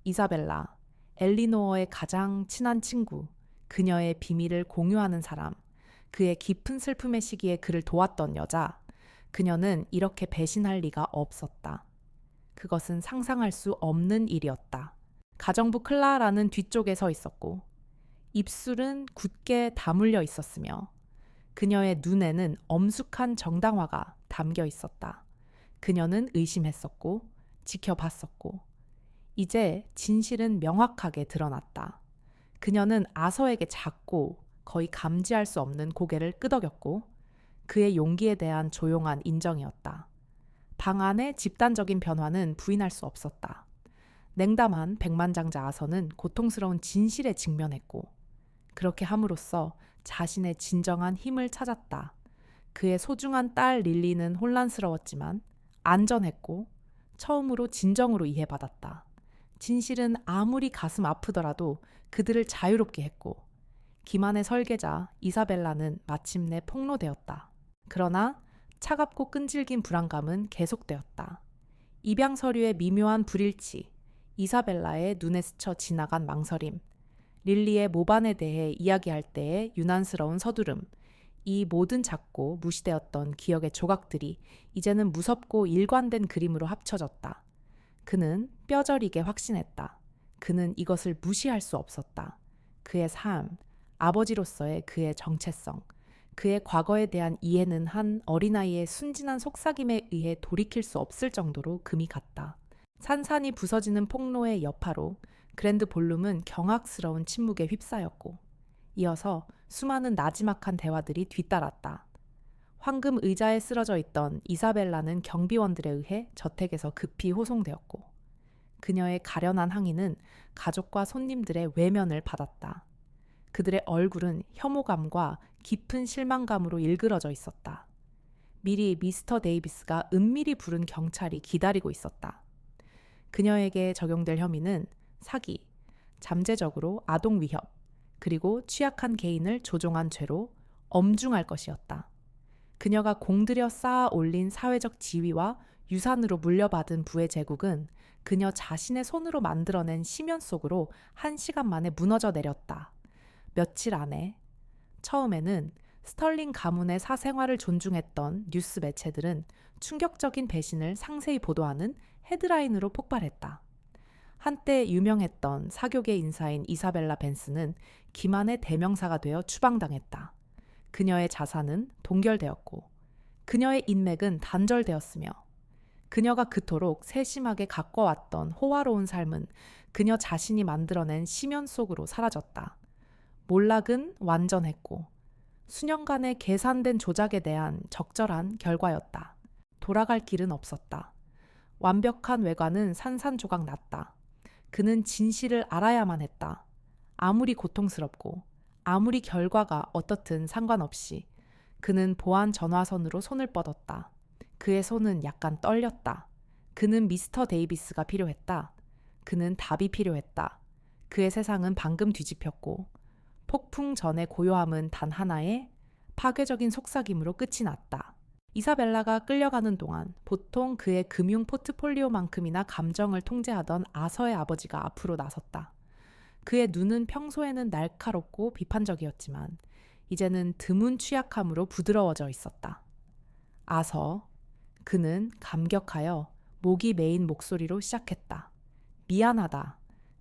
이사벨라, 엘리노어의 가장 친한 친구, 그녀의 비밀을 공유하는 사람, 그의 깊은 슬픔의 시기에 그를 도왔던 여자, 그녀는 이렇게 배신할 리가 없었다. 그것은 상상할 수 없는 일이었다. 가정부 클라라는 뒤쪽에 서 있었고 입술은 굳게 다물려 있었으며 그녀의 눈에는 엄숙한 정당화가 담겨 있었다. 그녀는 의심했었고 지켜봤었고 이제 진실은 명확하게 드러났다. 그녀는 아서에게 작고 거의 감지할 수 없는 고개를 끄덕였고 그의 용기에 대한 조용한 인정이었다. 방 안의 집단적인 변화는 부인할 수 없었다. 냉담한 백만장자 아서는 고통스러운 진실에 직면했고 그렇게 함으로써 자신의 진정한 힘을 찾았다. 그의 소중한 딸 릴리는 혼란스러웠지만 안전했고 처음으로 진정으로 이해받았다. 진실은 아무리 가슴 아프더라도 그들을 자유롭게 했고 기만의 설계자 이사벨라는 마침내 폭로되었다. 그러나 차갑고 끈질긴 불안감은 계속되었다. 입양 서류의 미묘한 불일치, 이사벨라의 눈에 스쳐 지나간 망설임, 릴리의 모반에 대해 이야기할 때의 유난스러운 서두름, 이 모든 작고 무시되었던 기억의 조각들이 이제는 무섭고 일관된 그림으로 합쳐졌다. 그는 뼈저리게 확신했다. 그는 이것을 무시할 수 없었다. 그의 삶, 아버지로서의 그의 정체성, 그의 과거에 대한 이해는 한 어린아이의 순진한 속삭임에 의해 돌이킬 수 없을 정도로 금이 갔다. 산산이 부서지는 폭로의 여파로 그랜드 볼룸은 경악스러운 침묵에 휩싸였고, 이어서 수많은 나지막한 대화들이 뒤따랐다. 황금 의자에 쓰러져 있던 이사벨라는 경비원들에 의해 저택에서 급히 호송되었고, 그녀의 가련한 항의는 가족과 손님들의 외면을 받았다. 그들의 얼굴은 혐오감과 깊은 실망감으로 일그러져 있었다. 미리 미스터 데이비스가 은밀히 부른 경찰이 기다리고 있었다. 그녀에게 적용될 혐의는 사기, 잠재적으로 아동 위협, 그리고 취약한 개인을 조종한 죄로 엄중할 것이었다. 그녀가 공들여 쌓아 올린 사회적 지위와 유산으로 물려받은 부의 제국은 그녀 자신의 손으로 만들어낸 심연 속으로 1시간 만에 무너져 내렸다. 며칠 안에 처음에는 스털링 가문의 사생활을 존중했던 뉴스 매체들은 충격적인 배신을 상세히 보도하는 헤드라인으로 폭발했다. 한때 유명했던 사교계 인사인 이사벨라 벤스는 기만의 대명사가 되어 추방당했다. 그녀의 자산은 동결되었고 그녀의 인맥은 단절되었으며 그녀가 그토록 세심하게 가꿔왔던 호화로운 삶은 그녀 자신이 만들어낸 심연 속으로 사라졌다. 몰락은 완전했고 수년간의 계산된 조작에 대한 적절한 결과였다. 돌아갈 길은 없었다. 완벽한 외관은 산산조각 났다. 그는 진실을 알아야만 했다. 아무리 고통스럽고 아무리 결과가 어떻든 상관없이 그는 보안 전화선으로 손을 뻗었다. 그의 손은 약간 떨렸다. 그는 미스터 데이비스가 필요했다. 그는 답이 필요했다. 그의 세상은 방금 뒤집혔고 폭풍 전의 고요함은 단 하나의 파괴적인 속삭임으로 끝이 났다. 이사벨라가 끌려가는 동안 보통 그의 금융 포트폴리오만큼이나 감정을 통제하던 아서의 아버지가 앞으로 나섰다. 그의 눈은 평소에는 날카롭고 비판적이었지만 이제는 드문 취약함으로 부드러워져 있었다. 아서, 그는 감격하여 목이 메인 목소리로 시작했다. 미안하다.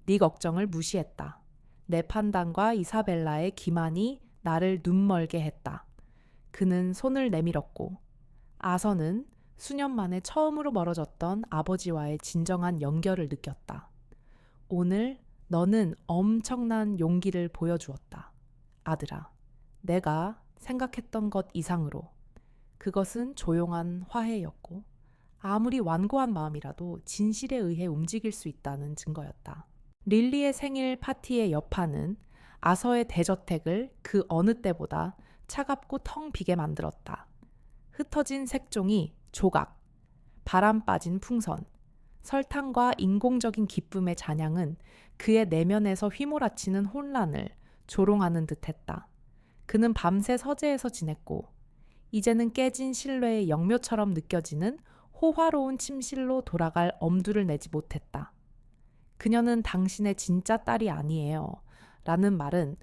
네 걱정을 무시했다. 내 판단과 이사벨라의 기만이 나를 눈멀게 했다. 그는 손을 내밀었고 아서는 수년 만에 처음으로 멀어졌던 아버지와의 진정한 연결을 느꼈다. 오늘 너는 엄청난 용기를 보여주었다. 아들아, 내가 생각했던 것 이상으로. 그것은 조용한 화해였고 아무리 완고한 마음이라도 진실에 의해 움직일 수 있다는 증거였다. 릴리의 생일 파티의 여파는 아서의 대저택을 그 어느 때보다 차갑고 텅 비게 만들었다. 흩어진 색종이 조각, 바람 빠진 풍선, 설탕과 인공적인 기쁨의 잔향은 그의 내면에서 휘몰아치는 혼란을 조롱하는 듯했다. 그는 밤새 서재에서 지냈고 이제는 깨진 신뢰의 영묘처럼 느껴지는 호화로운 침실로 돌아갈 엄두를 내지 못했다. 그녀는 당신의 진짜 딸이 아니에요. 라는 말은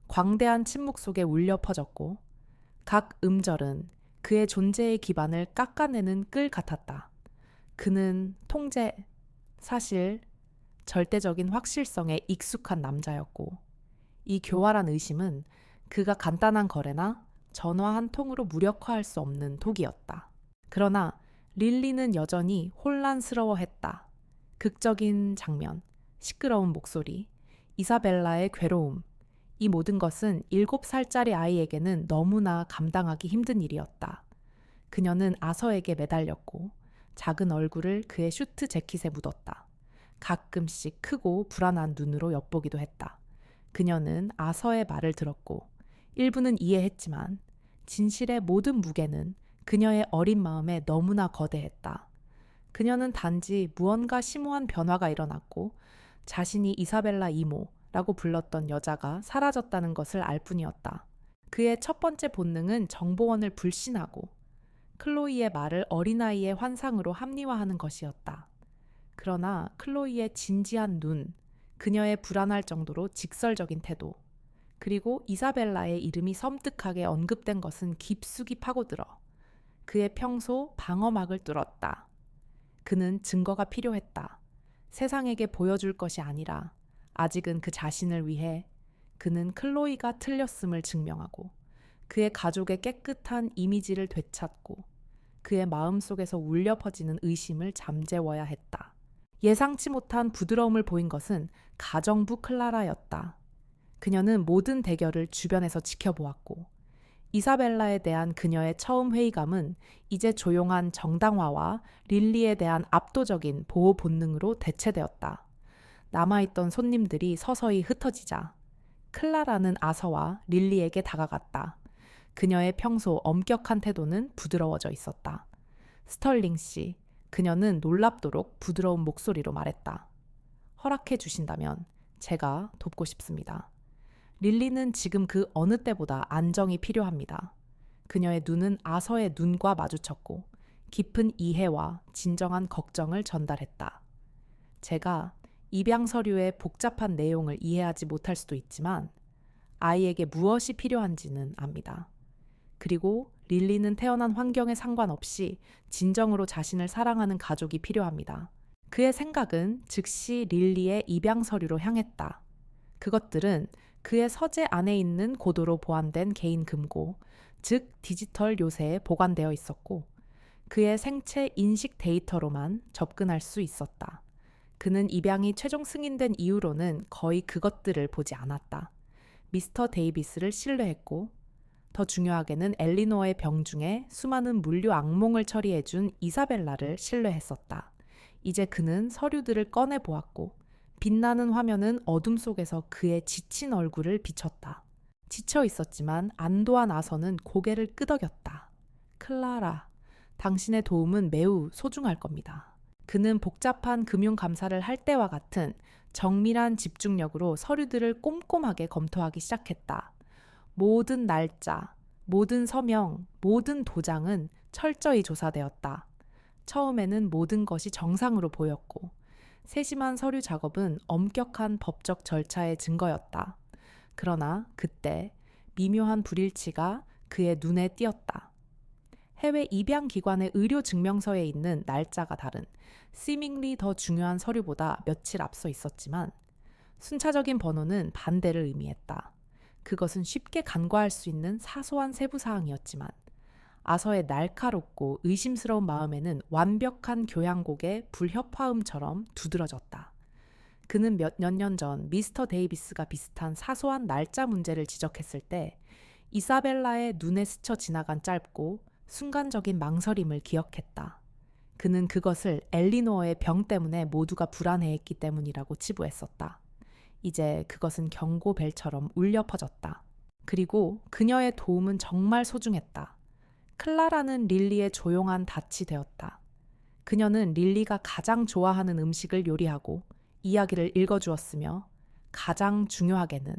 광대한 침묵 속에 울려 퍼졌고 각 음절은 그의 존재의 기반을 깎아내는 끌 같았다. 그는 사실 절대적인 확실성에 익숙한 남자였고 이 교활한 의심은 그가 간단한 거래나 전화 한 통으로 무력화할 수 없는 독이었다. 그러나 릴리는 여전히 혼란스러워했다. 극적인 장면, 시끄러운 목소리, 이사벨라의 괴로움, 이 모든 것은 7살짜리 아이에게는 너무나 감당하기 힘든 일이었다. 그녀는 아서에게 매달렸고 작은 얼굴을 그의 슈트 재킷에 묻었다. 가끔씩 크고 불안한 눈으로 엿보기도 했다. 그녀는 아서의 말을 들었고 일부는 이해했지만 진실의 모든 무게는 그녀의 어린 마음에 너무나 거대했다. 그녀는 단지 무언가 심오한 변화가 일어났고 자신이 이사벨라 이모라고 불렀던 여자가 사라졌다는 것을 알 뿐이었다. 그의 첫 번째 본능은 정보원을 불신하고 클로이의 말을 어린아이의 환상으로 합리화하는 것이었다. 그러나 클로이의 진지한 눈, 그녀의 불안할 정도로 직설적인 태도, 그리고 이사벨라의 이름이 섬뜩하게 언급된 것은 깊숙이 파고들어 그의 평소 방어막을 뚫었다. 그는 증거가 필요했다. 세상에게 보여줄 것이 아니라 아직은 그 자신을 위해 그는 클로이가 틀렸음을 증명하고 그의 가족의 깨끗한 이미지를 되찾고 그의 마음속에서 울려 퍼지는 의심을 잠재워야 했다. 예상치 못한 부드러움을 보인 것은 가정부 클라라였다. 그녀는 모든 대결을 주변에서 지켜보았고 이사벨라에 대한 그녀의 처음 회의감은 이제 조용한 정당화와 릴리에 대한 압도적인 보호 본능으로 대체되었다. 남아있던 손님들이 서서히 흩어지자 클라라는 아서와 릴리에게 다가갔다. 그녀의 평소 엄격한 태도는 부드러워져 있었다. 스털링 씨, 그녀는 놀랍도록 부드러운 목소리로 말했다. 허락해 주신다면 제가 돕고 싶습니다. 릴리는 지금 그 어느 때보다 안정이 필요합니다. 그녀의 눈은 아서의 눈과 마주쳤고 깊은 이해와 진정한 걱정을 전달했다. 제가 입양 서류의 복잡한 내용을 이해하지 못할 수도 있지만 아이에게 무엇이 필요한지는 압니다. 그리고 릴리는 태어난 환경에 상관없이 진정으로 자신을 사랑하는 가족이 필요합니다. 그의 생각은 즉시 릴리의 입양 서류로 향했다. 그것들은 그의 서재 안에 있는 고도로 보안된 개인 금고, 즉 디지털 요새에 보관되어 있었고 그의 생체 인식 데이터로만 접근할 수 있었다. 그는 입양이 최종 승인된 이후로는 거의 그것들을 보지 않았다. 미스터 데이비스를 신뢰했고 더 중요하게는 엘리노어의 병중에 수많은 물류 악몽을 처리해준 이사벨라를 신뢰했었다. 이제 그는 서류들을 꺼내보았고 빛나는 화면은 어둠 속에서 그의 지친 얼굴을 비췄다. 지쳐 있었지만 안도한 아서는 고개를 끄덕였다. 클라라, 당신의 도움은 매우 소중할 겁니다. 그는 복잡한 금융감사를 할 때와 같은 정밀한 집중력으로 서류들을 꼼꼼하게 검토하기 시작했다. 모든 날짜, 모든 서명, 모든 도장은 철저히 조사되었다. 처음에는 모든 것이 정상으로 보였고 세심한 서류 작업은 엄격한 법적 절차의 증거였다. 그러나 그때 미묘한 불일치가 그의 눈에 띄었다. 해외 입양 기관의 의료 증명서에 있는 날짜가 다른 seemingly 더 중요한 서류보다 며칠 앞서 있었지만 순차적인 번호는 반대를 의미했다. 그것은 쉽게 간과할 수 있는 사소한 세부사항이었지만 아서의 날카롭고 의심스러운 마음에는 완벽한 교향곡의 불협화음처럼 두드러졌다. 그는 몇 년 전 미스터 데이비스가 비슷한 사소한 날짜 문제를 지적했을 때 이사벨라의 눈에 스쳐 지나간 짧고 순간적인 망설임을 기억했다. 그는 그것을 엘리노어의 병 때문에 모두가 불안해했기 때문이라고 치부했었다. 이제 그것은 경고벨처럼 울려 퍼졌다. 그리고 그녀의 도움은 정말 소중했다. 클라라는 릴리의 조용한 닻이 되었다. 그녀는 릴리가 가장 좋아하는 음식을 요리하고 이야기를 읽어주었으며 가장 중요하게는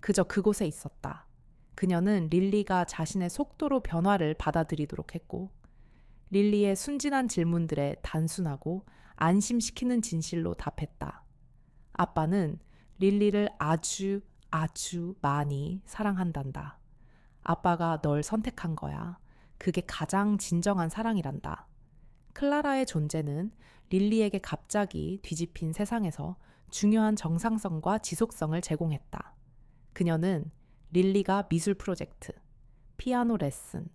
그저 그곳에 있었다. 그녀는 릴리가 자신의 속도로 변화를 받아들이도록 했고 릴리의 순진한 질문들에 단순하고 안심시키는 진실로 답했다. 아빠는 릴리를 아주 많이 사랑한단다. 아빠가 널 선택한 거야. 그게 가장 진정한 사랑이란다. 클라라의 존재는 릴리에게 갑자기 뒤집힌 세상에서 중요한 정상성과 지속성을 제공했다. 그녀는 릴리가 미술 프로젝트, 피아노 레슨,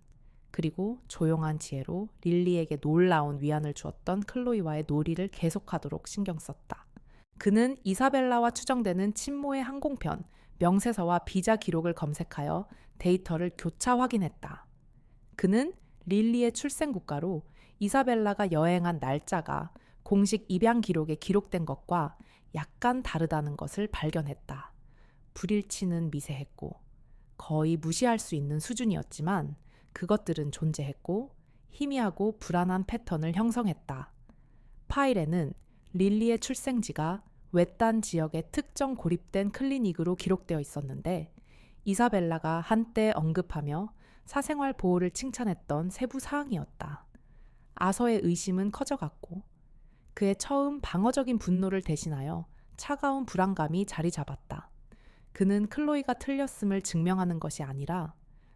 그리고 조용한 지혜로 릴리에게 놀라운 위안을 주었던 클로이와의 놀이를 계속하도록 신경 썼다. 그는 이사벨라와 추정되는 친모의 항공편, 명세서와 비자 기록을 검색하여 데이터를 교차 확인했다. 그는 릴리의 출생 국가로 이사벨라가 여행한 날짜가 공식 입양 기록에 기록된 것과 약간 다르다는 것을 발견했다. 불일치는 미세했고 거의 무시할 수 있는 수준이었지만 그것들은 존재했고 희미하고 불안한 패턴을 형성했다. 파일에는 릴리의 출생지가 외딴 지역의 특정 고립된 클리닉으로 기록되어 있었는데 이사벨라가 한때 언급하며 사생활 보호를 칭찬했던 세부 사항이었다. 아서의 의심은 커져갔고 그의 처음 방어적인 분노를 대신하여 차가운 불안감이 자리 잡았다. 그는 클로이가 틀렸음을 증명하는 것이 아니라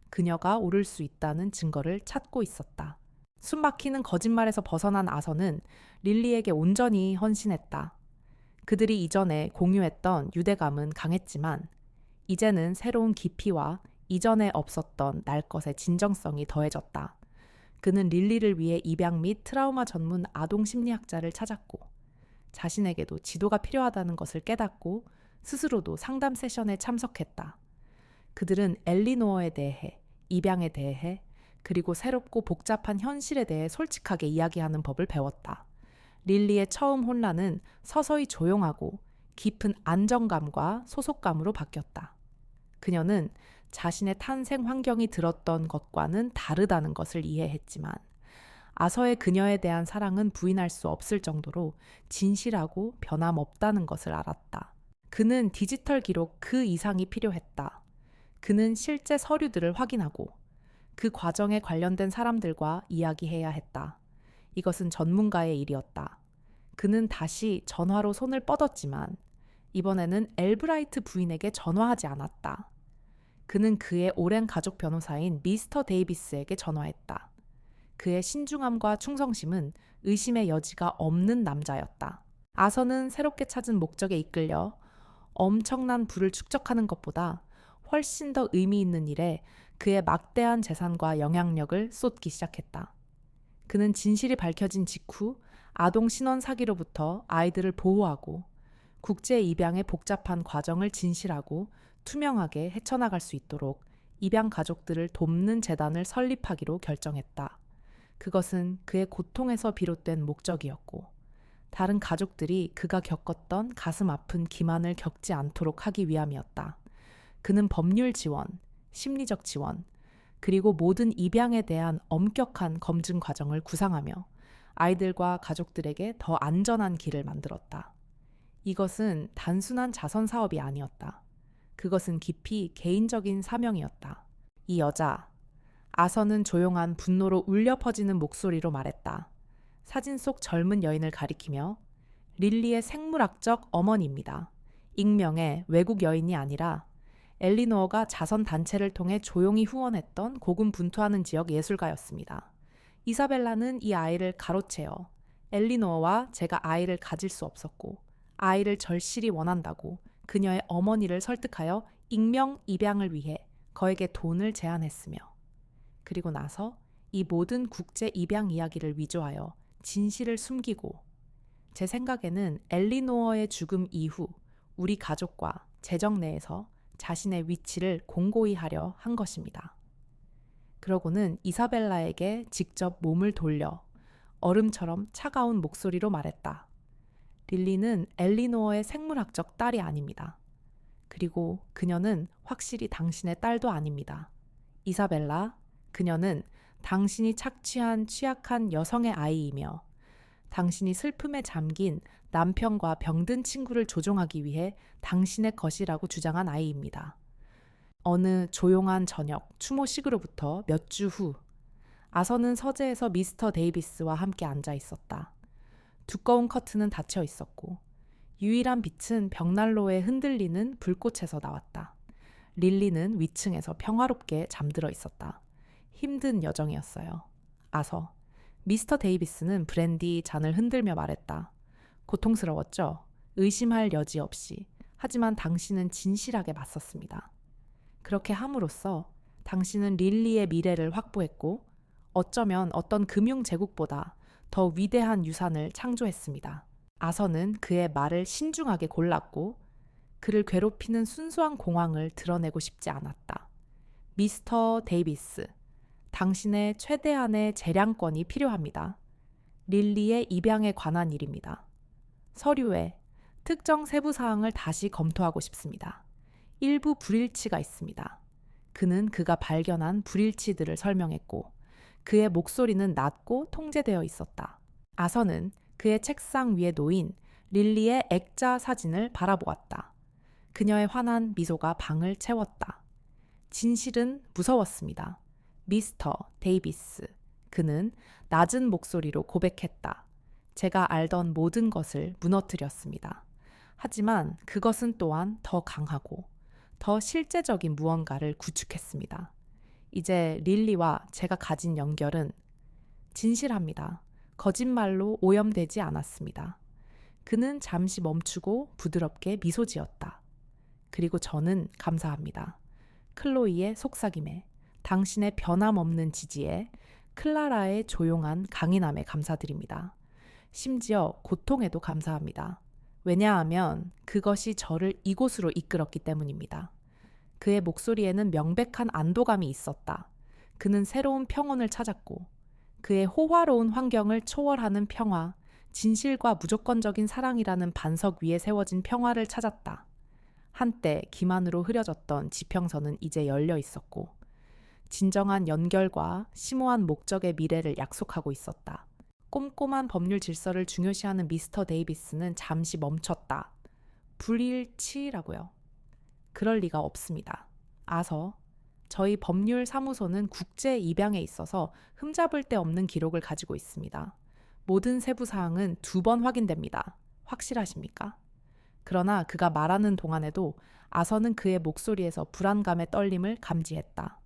그녀가 옳을 수 있다는 증거를 찾고 있었다. 숨막히는 거짓말에서 벗어난 아서는 릴리에게 온전히 헌신했다. 그들이 이전에 공유했던 유대감은 강했지만 이제는 새로운 깊이와 이전에 없었던 날 것의 진정성이 더해졌다. 그는 릴리를 위해 입양 및 트라우마 전문 아동 심리학자를 찾았고 자신에게도 지도가 필요하다는 것을 깨닫고 스스로도 상담 세션에 참석했다. 그들은 엘리노어에 대해, 입양에 대해, 그리고 새롭고 복잡한 현실에 대해 솔직하게 이야기하는 법을 배웠다. 릴리의 처음 혼란은 서서히 조용하고 깊은 안정감과 소속감으로 바뀌었다. 그녀는 자신의 탄생 환경이 들었던 것과는 다르다는 것을 이해했지만 아서의 그녀에 대한 사랑은 부인할 수 없을 정도로 진실하고 변함없다는 것을 알았다. 그는 디지털 기록 그 이상이 필요했다. 그는 실제 서류들을 확인하고 그 과정에 관련된 사람들과 이야기해야 했다. 이것은 전문가의 일이었다. 그는 다시 전화로 손을 뻗었지만 이번에는 엘브라이트 부인에게 전화하지 않았다. 그는 그의 오랜 가족 변호사인 미스터 데이비스에게 전화했다. 그의 신중함과 충성심은 의심의 여지가 없는 남자였다. 아서는 새롭게 찾은 목적에 이끌려 엄청난 부를 축적하는 것보다 훨씬 더 의미 있는 일에 그의 막대한 재산과 영향력을 쏟기 시작했다. 그는 진실이 밝혀진 직후 아동 신원 사기로부터 아이들을 보호하고 국제 입양의 복잡한 과정을 진실하고 투명하게 헤쳐나갈 수 있도록 입양 가족들을 돕는 재단을 설립하기로 결정했다. 그것은 그의 고통에서 비롯된 목적이었고 다른 가족들이 그가 겪었던 가슴 아픈 기만을 겪지 않도록 하기 위함이었다. 그는 법률 지원, 심리적 지원, 그리고 모든 입양에 대한 엄격한 검증 과정을 구상하며 아이들과 가족들에게 더 안전한 길을 만들었다. 이것은 단순한 자선 사업이 아니었다. 그것은 깊이 개인적인 사명이었다. 이 여자, 아서는 조용한 분노로 울려 퍼지는 목소리로 말했다. 사진 속 젊은 여인을 가리키며 릴리의 생물학적 어머니입니다. 익명의 외국 여인이 아니라 엘리노어가 자선 단체를 통해 조용히 후원했던 고군분투하는 지역 예술가였습니다. 이사벨라는 이 아이를 가로채어 엘리노어와 제가 아이를 가질 수 없었고 아이를 절실히 원한다고 그녀의 어머니를 설득하여 익명 입양을 위해 거에게 돈을 제안했으며 그리고 나서 이 모든 국제 입양 이야기를 위조하여 진실을 숨기고 제 생각에는 엘리노어의 죽음 이후 우리 가족과 재정 내에서 자신의 위치를 공고히 하려 한 것입니다. 그러고는 이사벨라에게 직접 몸을 돌려 얼음처럼 차가운 목소리로 말했다. 릴리는 엘리노어의 생물학적 딸이 아닙니다. 그리고 그녀는 확실히 당신의 딸도 아닙니다. 이사벨라, 그녀는 당신이 착취한 취약한 여성의 아이이며 당신이 슬픔에 잠긴 남편과 병든 친구를 조종하기 위해 당신의 것이라고 주장한 아이입니다. 어느 조용한 저녁 추모식으로부터 몇 주 후, 아서는 서재에서 미스터 데이비스와 함께 앉아 있었다. 두꺼운 커튼은 닫혀 있었고 유일한 빛은 벽난로에 흔들리는 불꽃에서 나왔다. 릴리는 위층에서 평화롭게 잠들어 있었다. 힘든 여정이었어요. 아서, 미스터 데이비스는 브랜디 잔을 흔들며 말했다. 고통스러웠죠? 의심할 여지 없이. 하지만 당신은 진실하게 맞섰습니다. 그렇게 함으로써 당신은 릴리의 미래를 확보했고 어쩌면 어떤 금융 제국보다 더 위대한 유산을 창조했습니다. 아서는 그의 말을 신중하게 골랐고 그를 괴롭히는 순수한 공황을 드러내고 싶지 않았다. 미스터 데이비스, 당신의 최대한의 재량권이 필요합니다. 릴리의 입양에 관한 일입니다. 서류에 특정 세부 사항을 다시 검토하고 싶습니다. 일부 불일치가 있습니다. 그는 그가 발견한 불일치들을 설명했고 그의 목소리는 낮고 통제되어 있었다. 아서는 그의 책상 위에 놓인 릴리의 액자 사진을 바라보았다. 그녀의 환한 미소가 방을 채웠다. 진실은 무서웠습니다. 미스터 데이비스, 그는 낮은 목소리로 고백했다. 제가 알던 모든 것을 무너뜨렸습니다. 하지만 그것은 또한 더 강하고 더 실제적인 무언가를 구축했습니다. 이제 릴리와 제가 가진 연결은 진실합니다. 거짓말로 오염되지 않았습니다. 그는 잠시 멈추고 부드럽게 미소 지었다. 그리고 저는 감사합니다. 클로이의 속삭임에, 당신의 변함없는 지지에, 클라라의 조용한 강인함에 감사드립니다. 심지어 고통에도 감사합니다. 왜냐하면 그것이 저를 이곳으로 이끌었기 때문입니다. 그의 목소리에는 명백한 안도감이 있었다. 그는 새로운 평온을 찾았고 그의 호화로운 환경을 초월하는 평화, 진실과 무조건적인 사랑이라는 반석 위에 세워진 평화를 찾았다. 한때 기만으로 흐려졌던 지평선은 이제 열려 있었고 진정한 연결과 심오한 목적의 미래를 약속하고 있었다. 꼼꼼한 법률 질서를 중요시하는 미스터 데이비스는 잠시 멈췄다. 불일치라고요. 그럴 리가 없습니다. 저희 법률 사무소는 국제 입양에 있어서 흠잡을 데 없는 기록을 가지고 있습니다. 모든 세부 사항은 2번 확인됩니다. 확실하십니까? 그러나 그가 말하는 동안에도 아서는 그의 목소리에서 불안감의 떨림을 감지했다.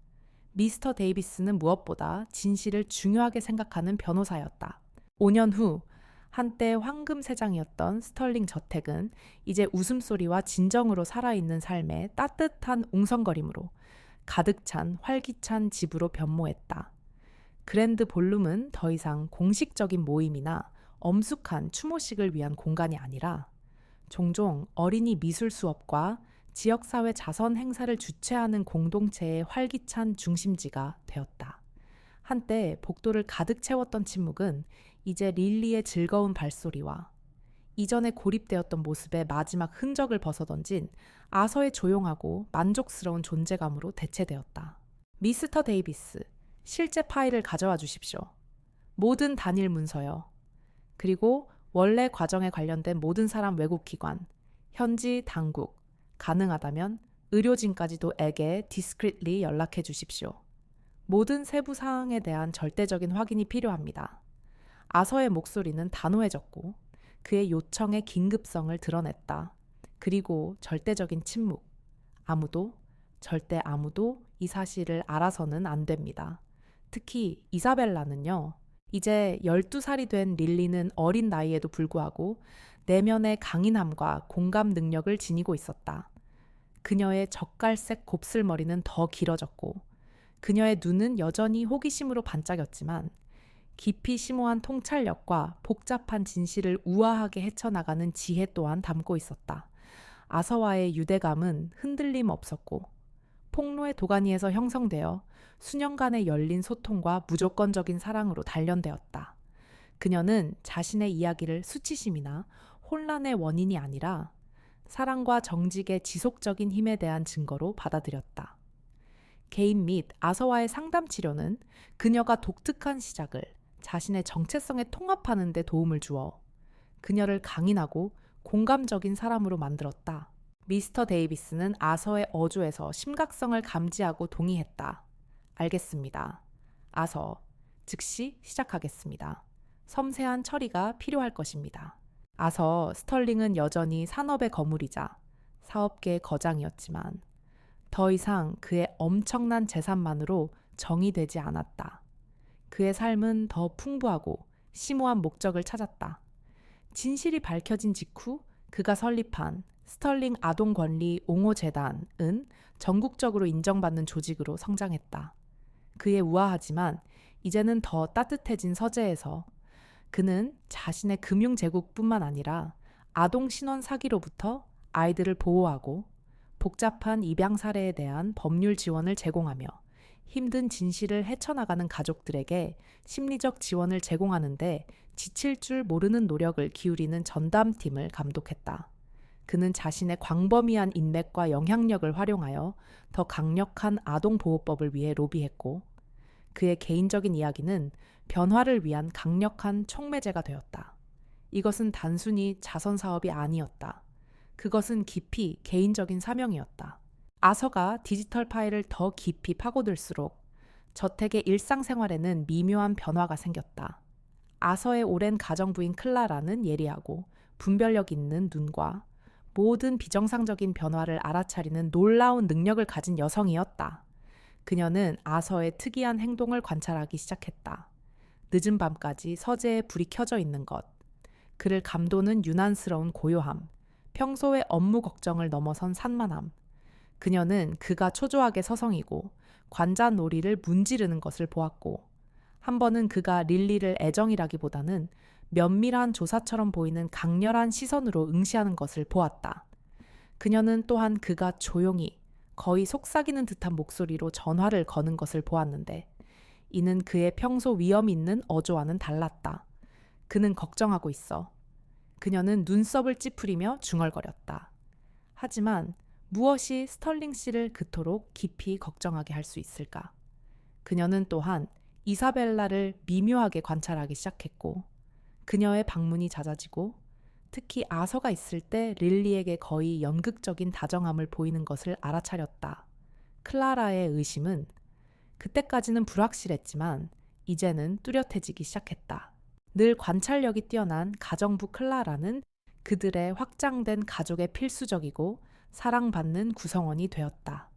미스터 데이비스는 무엇보다 진실을 중요하게 생각하는 변호사였다. 5년 후 한때 황금세장이었던 스털링 저택은 이제 웃음소리와 진정으로 살아있는 삶의 따뜻한 웅성거림으로 가득 찬 활기찬 집으로 변모했다. 그랜드 볼룸은 더 이상 공식적인 모임이나 엄숙한 추모식을 위한 공간이 아니라 종종 어린이 미술 수업과 지역사회 자선 행사를 주최하는 공동체의 활기찬 중심지가 되었다. 한때 복도를 가득 채웠던 침묵은 이제 릴리의 즐거운 발소리와 이전에 고립되었던 모습의 마지막 흔적을 벗어던진 아서의 조용하고 만족스러운 존재감으로 대체되었다. 미스터 데이비스, 실제 파일을 가져와 주십시오. 모든 단일 문서요. 그리고 원래 과정에 관련된 모든 사람 외국 기관, 현지 당국, 가능하다면 의료진까지도 에게 디스크릿리 연락해 주십시오. 모든 세부 사항에 대한 절대적인 확인이 필요합니다. 아서의 목소리는 단호해졌고 그의 요청의 긴급성을 드러냈다. 그리고 절대적인 침묵. 절대 아무도 이 사실을 알아서는 안 됩니다. 특히 이사벨라는요. 이제 12살이 된 릴리는 어린 나이에도 불구하고 내면의 강인함과 공감 능력을 지니고 있었다. 그녀의 젓갈색 곱슬머리는 더 길어졌고 그녀의 눈은 여전히 호기심으로 반짝였지만 깊이 심오한 통찰력과 복잡한 진실을 우아하게 헤쳐나가는 지혜 또한 담고 있었다. 아서와의 유대감은 흔들림 없었고 폭로의 도가니에서 형성되어 수년간의 열린 소통과 무조건적인 사랑으로 단련되었다. 그녀는 자신의 이야기를 수치심이나 혼란의 원인이 아니라 사랑과 정직의 지속적인 힘에 대한 증거로 받아들였다. 개인 및 아서와의 상담 치료는 그녀가 독특한 시작을 자신의 정체성에 통합하는 데 도움을 주어 그녀를 강인하고 공감적인 사람으로 만들었다. 미스터 데이비스는 아서의 어조에서 심각성을 감지하고 동의했다. 알겠습니다. 아서, 즉시 시작하겠습니다. 섬세한 처리가 필요할 것입니다. 아서 스털링은 여전히 산업의 거물이자 사업계의 거장이었지만 더 이상 그의 엄청난 재산만으로 정의되지 않았다. 그의 삶은 더 풍부하고 심오한 목적을 찾았다. 진실이 밝혀진 직후 그가 설립한 스털링 아동권리 옹호재단은 전국적으로 인정받는 조직으로 성장했다. 그의 우아하지만 이제는 더 따뜻해진 서재에서 그는 자신의 금융 제국뿐만 아니라 아동 신원 사기로부터 아이들을 보호하고 복잡한 입양 사례에 대한 법률 지원을 제공하며 힘든 진실을 헤쳐나가는 가족들에게 심리적 지원을 제공하는데 지칠 줄 모르는 노력을 기울이는 전담팀을 감독했다. 그는 자신의 광범위한 인맥과 영향력을 활용하여 더 강력한 아동보호법을 위해 로비했고 그의 개인적인 이야기는 변화를 위한 강력한 촉매제가 되었다. 이것은 단순히 자선 사업이 아니었다. 그것은 깊이 개인적인 사명이었다. 아서가 디지털 파일을 더 깊이 파고들수록 저택의 일상생활에는 미묘한 변화가 생겼다. 아서의 오랜 가정부인 클라라는 예리하고 분별력 있는 눈과 모든 비정상적인 변화를 알아차리는 놀라운 능력을 가진 여성이었다. 그녀는 아서의 특이한 행동을 관찰하기 시작했다. 늦은 밤까지 서재에 불이 켜져 있는 것, 그를 감도는 유난스러운 고요함, 평소의 업무 걱정을 넘어선 산만함. 그녀는 그가 초조하게 서성이고 관자놀이를 문지르는 것을 보았고, 한 번은 그가 릴리를 애정이라기보다는 면밀한 조사처럼 보이는 강렬한 시선으로 응시하는 것을 보았다. 그녀는 또한 그가 조용히 거의 속삭이는 듯한 목소리로 전화를 거는 것을 보았는데, 이는 그의 평소 위험 있는 어조와는 달랐다. 그는 걱정하고 있어. 그녀는 눈썹을 찌푸리며 중얼거렸다. 하지만 무엇이 스털링 씨를 그토록 깊이 걱정하게 할 수 있을까? 그녀는 또한 이사벨라를 미묘하게 관찰하기 시작했고, 그녀의 방문이 잦아지고 특히 아서가 있을 때 릴리에게 거의 연극적인 다정함을 보이는 것을 알아차렸다. 클라라의 의심은 그때까지는 불확실했지만 이제는 뚜렷해지기 시작했다. 늘 관찰력이 뛰어난 가정부 클라라는 그들의 확장된 가족의 필수적이고 사랑받는 구성원이 되었다.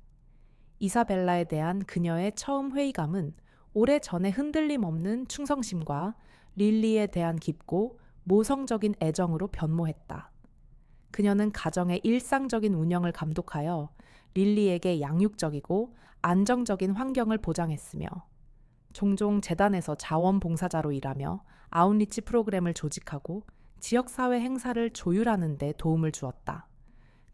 이사벨라에 대한 그녀의 처음 회의감은 오래전에 흔들림 없는 충성심과 릴리에 대한 깊고 모성적인 애정으로 변모했다. 그녀는 가정의 일상적인 운영을 감독하여 릴리에게 양육적이고 안정적인 환경을 보장했으며, 종종 재단에서 자원봉사자로 일하며 아웃리치 프로그램을 조직하고 지역사회 행사를 조율하는 데 도움을 주었다.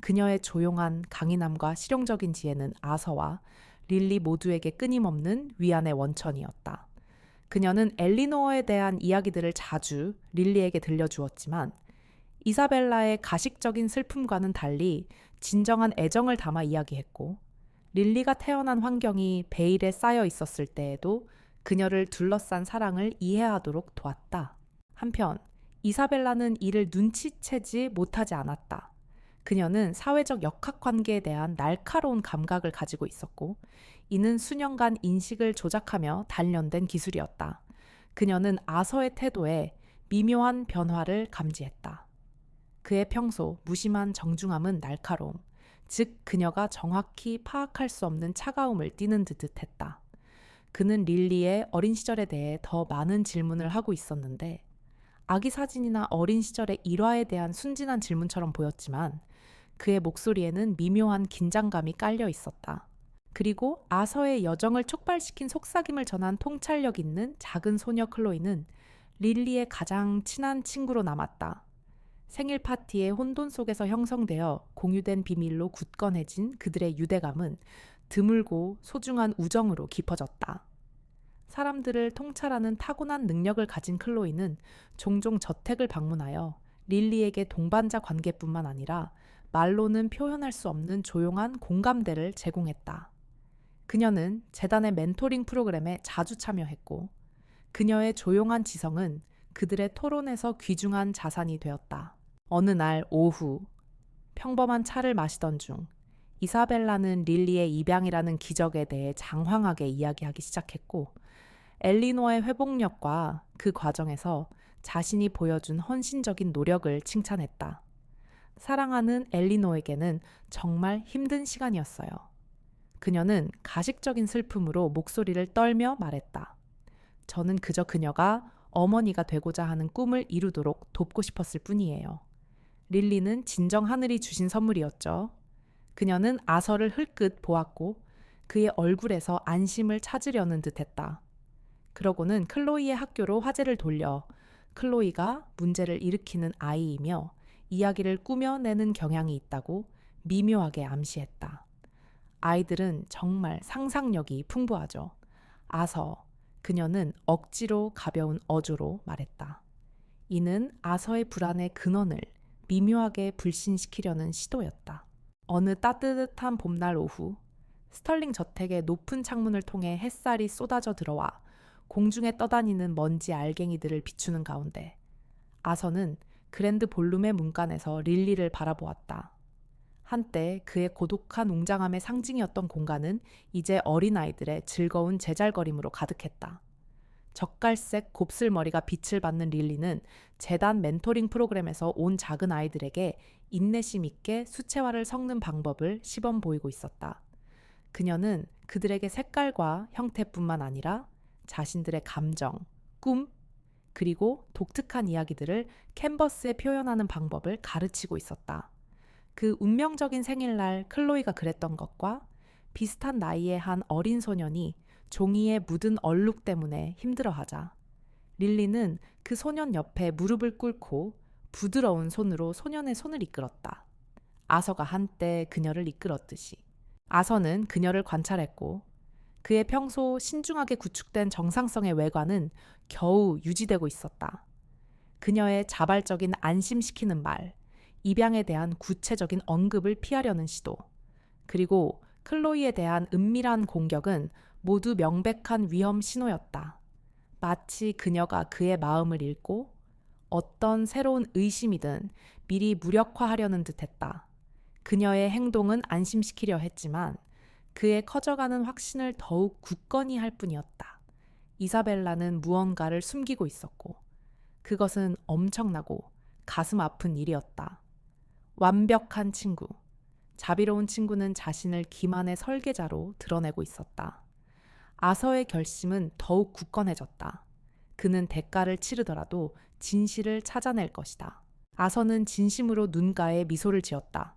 그녀의 조용한 강인함과 실용적인 지혜는 아서와 릴리 모두에게 끊임없는 위안의 원천이었다. 그녀는 엘리노어에 대한 이야기들을 자주 릴리에게 들려주었지만, 이사벨라의 가식적인 슬픔과는 달리 진정한 애정을 담아 이야기했고, 릴리가 태어난 환경이 베일에 쌓여 있었을 때에도 그녀를 둘러싼 사랑을 이해하도록 도왔다. 한편 이사벨라는 이를 눈치채지 못하지 않았다. 그녀는 사회적 역학관계에 대한 날카로운 감각을 가지고 있었고, 이는 수년간 인식을 조작하며 단련된 기술이었다. 그녀는 아서의 태도에 미묘한 변화를 감지했다. 그의 평소 무심한 정중함은 날카로움, 즉 그녀가 정확히 파악할 수 없는 차가움을 띠는 듯 했다. 그는 릴리의 어린 시절에 대해 더 많은 질문을 하고 있었는데, 아기 사진이나 어린 시절의 일화에 대한 순진한 질문처럼 보였지만 그의 목소리에는 미묘한 긴장감이 깔려 있었다. 그리고 아서의 여정을 촉발시킨 속삭임을 전한 통찰력 있는 작은 소녀 클로이는 릴리의 가장 친한 친구로 남았다. 생일 파티의 혼돈 속에서 형성되어 공유된 비밀로 굳건해진 그들의 유대감은 드물고 소중한 우정으로 깊어졌다. 사람들을 통찰하는 타고난 능력을 가진 클로이는 종종 저택을 방문하여 릴리에게 동반자 관계뿐만 아니라 말로는 표현할 수 없는 조용한 공감대를 제공했다. 그녀는 재단의 멘토링 프로그램에 자주 참여했고, 그녀의 조용한 지성은 그들의 토론에서 귀중한 자산이 되었다. 어느 날 오후, 평범한 차를 마시던 중 이사벨라는 릴리의 입양이라는 기적에 대해 장황하게 이야기하기 시작했고, 엘리노의 회복력과 그 과정에서 자신이 보여준 헌신적인 노력을 칭찬했다. 사랑하는 엘리노에게는 정말 힘든 시간이었어요. 그녀는 가식적인 슬픔으로 목소리를 떨며 말했다. 저는 그저 그녀가 어머니가 되고자 하는 꿈을 이루도록 돕고 싶었을 뿐이에요. 릴리는 진정 하늘이 주신 선물이었죠. 그녀는 아서를 흘끗 보았고 그의 얼굴에서 안심을 찾으려는 듯했다. 그러고는 클로이의 학교로 화제를 돌려 클로이가 문제를 일으키는 아이이며 이야기를 꾸며내는 경향이 있다고 미묘하게 암시했다. 아이들은 정말 상상력이 풍부하죠. 아서, 그녀는 억지로 가벼운 어조로 말했다. 이는 아서의 불안의 근원을 미묘하게 불신시키려는 시도였다. 어느 따뜻한 봄날 오후, 스털링 저택의 높은 창문을 통해 햇살이 쏟아져 들어와 공중에 떠다니는 먼지 알갱이들을 비추는 가운데 아서는 그랜드 볼룸의 문간에서 릴리를 바라보았다. 한때 그의 고독한 웅장함의 상징이었던 공간은 이제 어린아이들의 즐거운 제잘거림으로 가득했다. 젓갈색 곱슬머리가 빛을 받는 릴리는 재단 멘토링 프로그램에서 온 작은 아이들에게 인내심 있게 수채화를 섞는 방법을 시범 보이고 있었다. 그녀는 그들에게 색깔과 형태뿐만 아니라 자신들의 감정, 꿈, 그리고 독특한 이야기들을 캔버스에 표현하는 방법을 가르치고 있었다. 그 운명적인 생일날 클로이가 그랬던 것과 비슷한 나이의 한 어린 소년이 종이에 묻은 얼룩 때문에 힘들어하자 릴리는 그 소년 옆에 무릎을 꿇고 부드러운 손으로 소년의 손을 이끌었다. 아서가 한때 그녀를 이끌었듯이. 아서는 그녀를 관찰했고 그의 평소 신중하게 구축된 정상성의 외관은 겨우 유지되고 있었다. 그녀의 자발적인 안심시키는 말, 입양에 대한 구체적인 언급을 피하려는 시도, 그리고 클로이에 대한 은밀한 공격은 모두 명백한 위험 신호였다. 마치 그녀가 그의 마음을 읽고 어떤 새로운 의심이든 미리 무력화하려는 듯했다. 그녀의 행동은 안심시키려 했지만 그의 커져가는 확신을 더욱 굳건히 할 뿐이었다. 이사벨라는 무언가를 숨기고 있었고 그것은 엄청나고 가슴 아픈 일이었다. 완벽한 친구. 자비로운 친구는 자신을 기만의 설계자로 드러내고 있었다. 아서의 결심은 더욱 굳건해졌다. 그는 대가를 치르더라도 진실을 찾아낼 것이다. 아서는 진심으로 눈가에 미소를 지었다.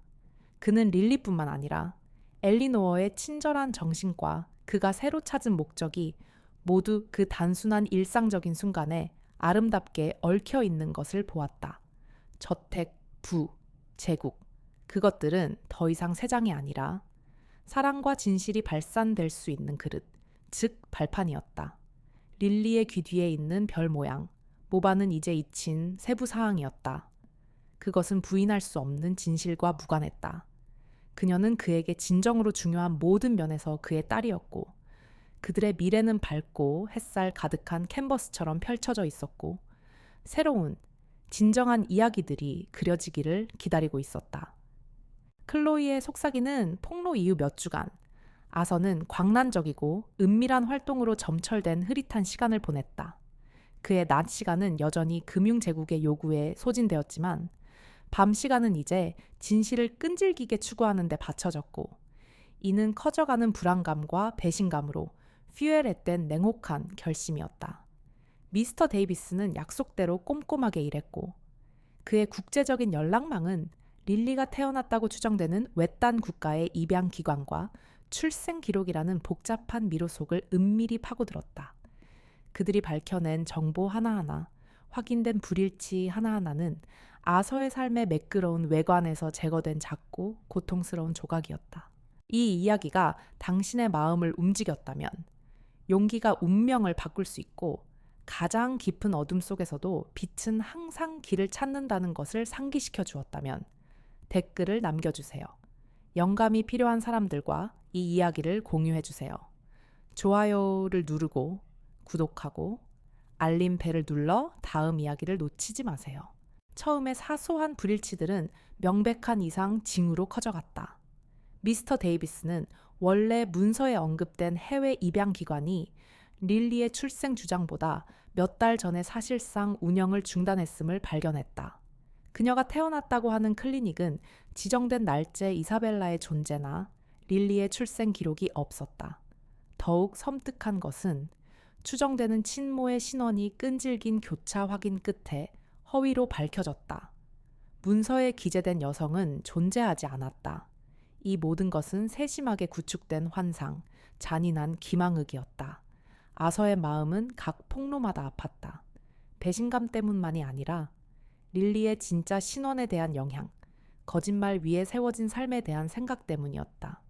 그는 릴리뿐만 아니라 엘리노어의 친절한 정신과 그가 새로 찾은 목적이 모두 그 단순한 일상적인 순간에 아름답게 얽혀 있는 것을 보았다. 저택, 부, 제국. 그것들은 더 이상 새 장이 아니라 사랑과 진실이 발산될 수 있는 그릇, 즉 발판이었다. 릴리의 귀 뒤에 있는 별 모양, 모바는 이제 잊힌 세부 사항이었다. 그것은 부인할 수 없는 진실과 무관했다. 그녀는 그에게 진정으로 중요한 모든 면에서 그의 딸이었고 그들의 미래는 밝고 햇살 가득한 캔버스처럼 펼쳐져 있었고 새로운 진정한 이야기들이 그려지기를 기다리고 있었다. 클로이의 속삭이는 폭로 이후 몇 주간 아서는 광란적이고 은밀한 활동으로 점철된 흐릿한 시간을 보냈다. 그의 낮 시간은 여전히 금융제국의 요구에 소진되었지만 밤 시간은 이제 진실을 끈질기게 추구하는 데 바쳐졌고 이는 커져가는 불안감과 배신감으로 퓨엘했된 냉혹한 결심이었다. 미스터 데이비스는 약속대로 꼼꼼하게 일했고 그의 국제적인 연락망은 릴리가 태어났다고 추정되는 외딴 국가의 입양 기관과 출생 기록이라는 복잡한 미로 속을 은밀히 파고들었다. 그들이 밝혀낸 정보 하나하나, 확인된 불일치 하나하나는 아서의 삶의 매끄러운 외관에서 제거된 작고 고통스러운 조각이었다. 이 이야기가 당신의 마음을 움직였다면 용기가 운명을 바꿀 수 있고 가장 깊은 어둠 속에서도 빛은 항상 길을 찾는다는 것을 상기시켜 주었다면 댓글을 남겨주세요. 영감이 필요한 사람들과 이 이야기를 공유해 주세요. 좋아요를 누르고 구독하고 알림벨을 눌러 다음 이야기를 놓치지 마세요. 처음에 사소한 불일치들은 명백한 이상 징후로 커져갔다. 미스터 데이비스는 원래 문서에 언급된 해외 입양 기관이 릴리의 출생 주장보다 몇 달 전에 사실상 운영을 중단했음을 발견했다. 그녀가 태어났다고 하는 클리닉은 지정된 날짜 이사벨라의 존재나 릴리의 출생 기록이 없었다. 더욱 섬뜩한 것은 추정되는 친모의 신원이 끈질긴 교차 확인 끝에 허위로 밝혀졌다. 문서에 기재된 여성은 존재하지 않았다. 이 모든 것은 세심하게 구축된 환상, 잔인한 기망흑이었다. 아서의 마음은 각 폭로마다 아팠다. 배신감 때문만이 아니라 릴리의 진짜 신원에 대한 영향, 거짓말 위에 세워진 삶에 대한 생각 때문이었다.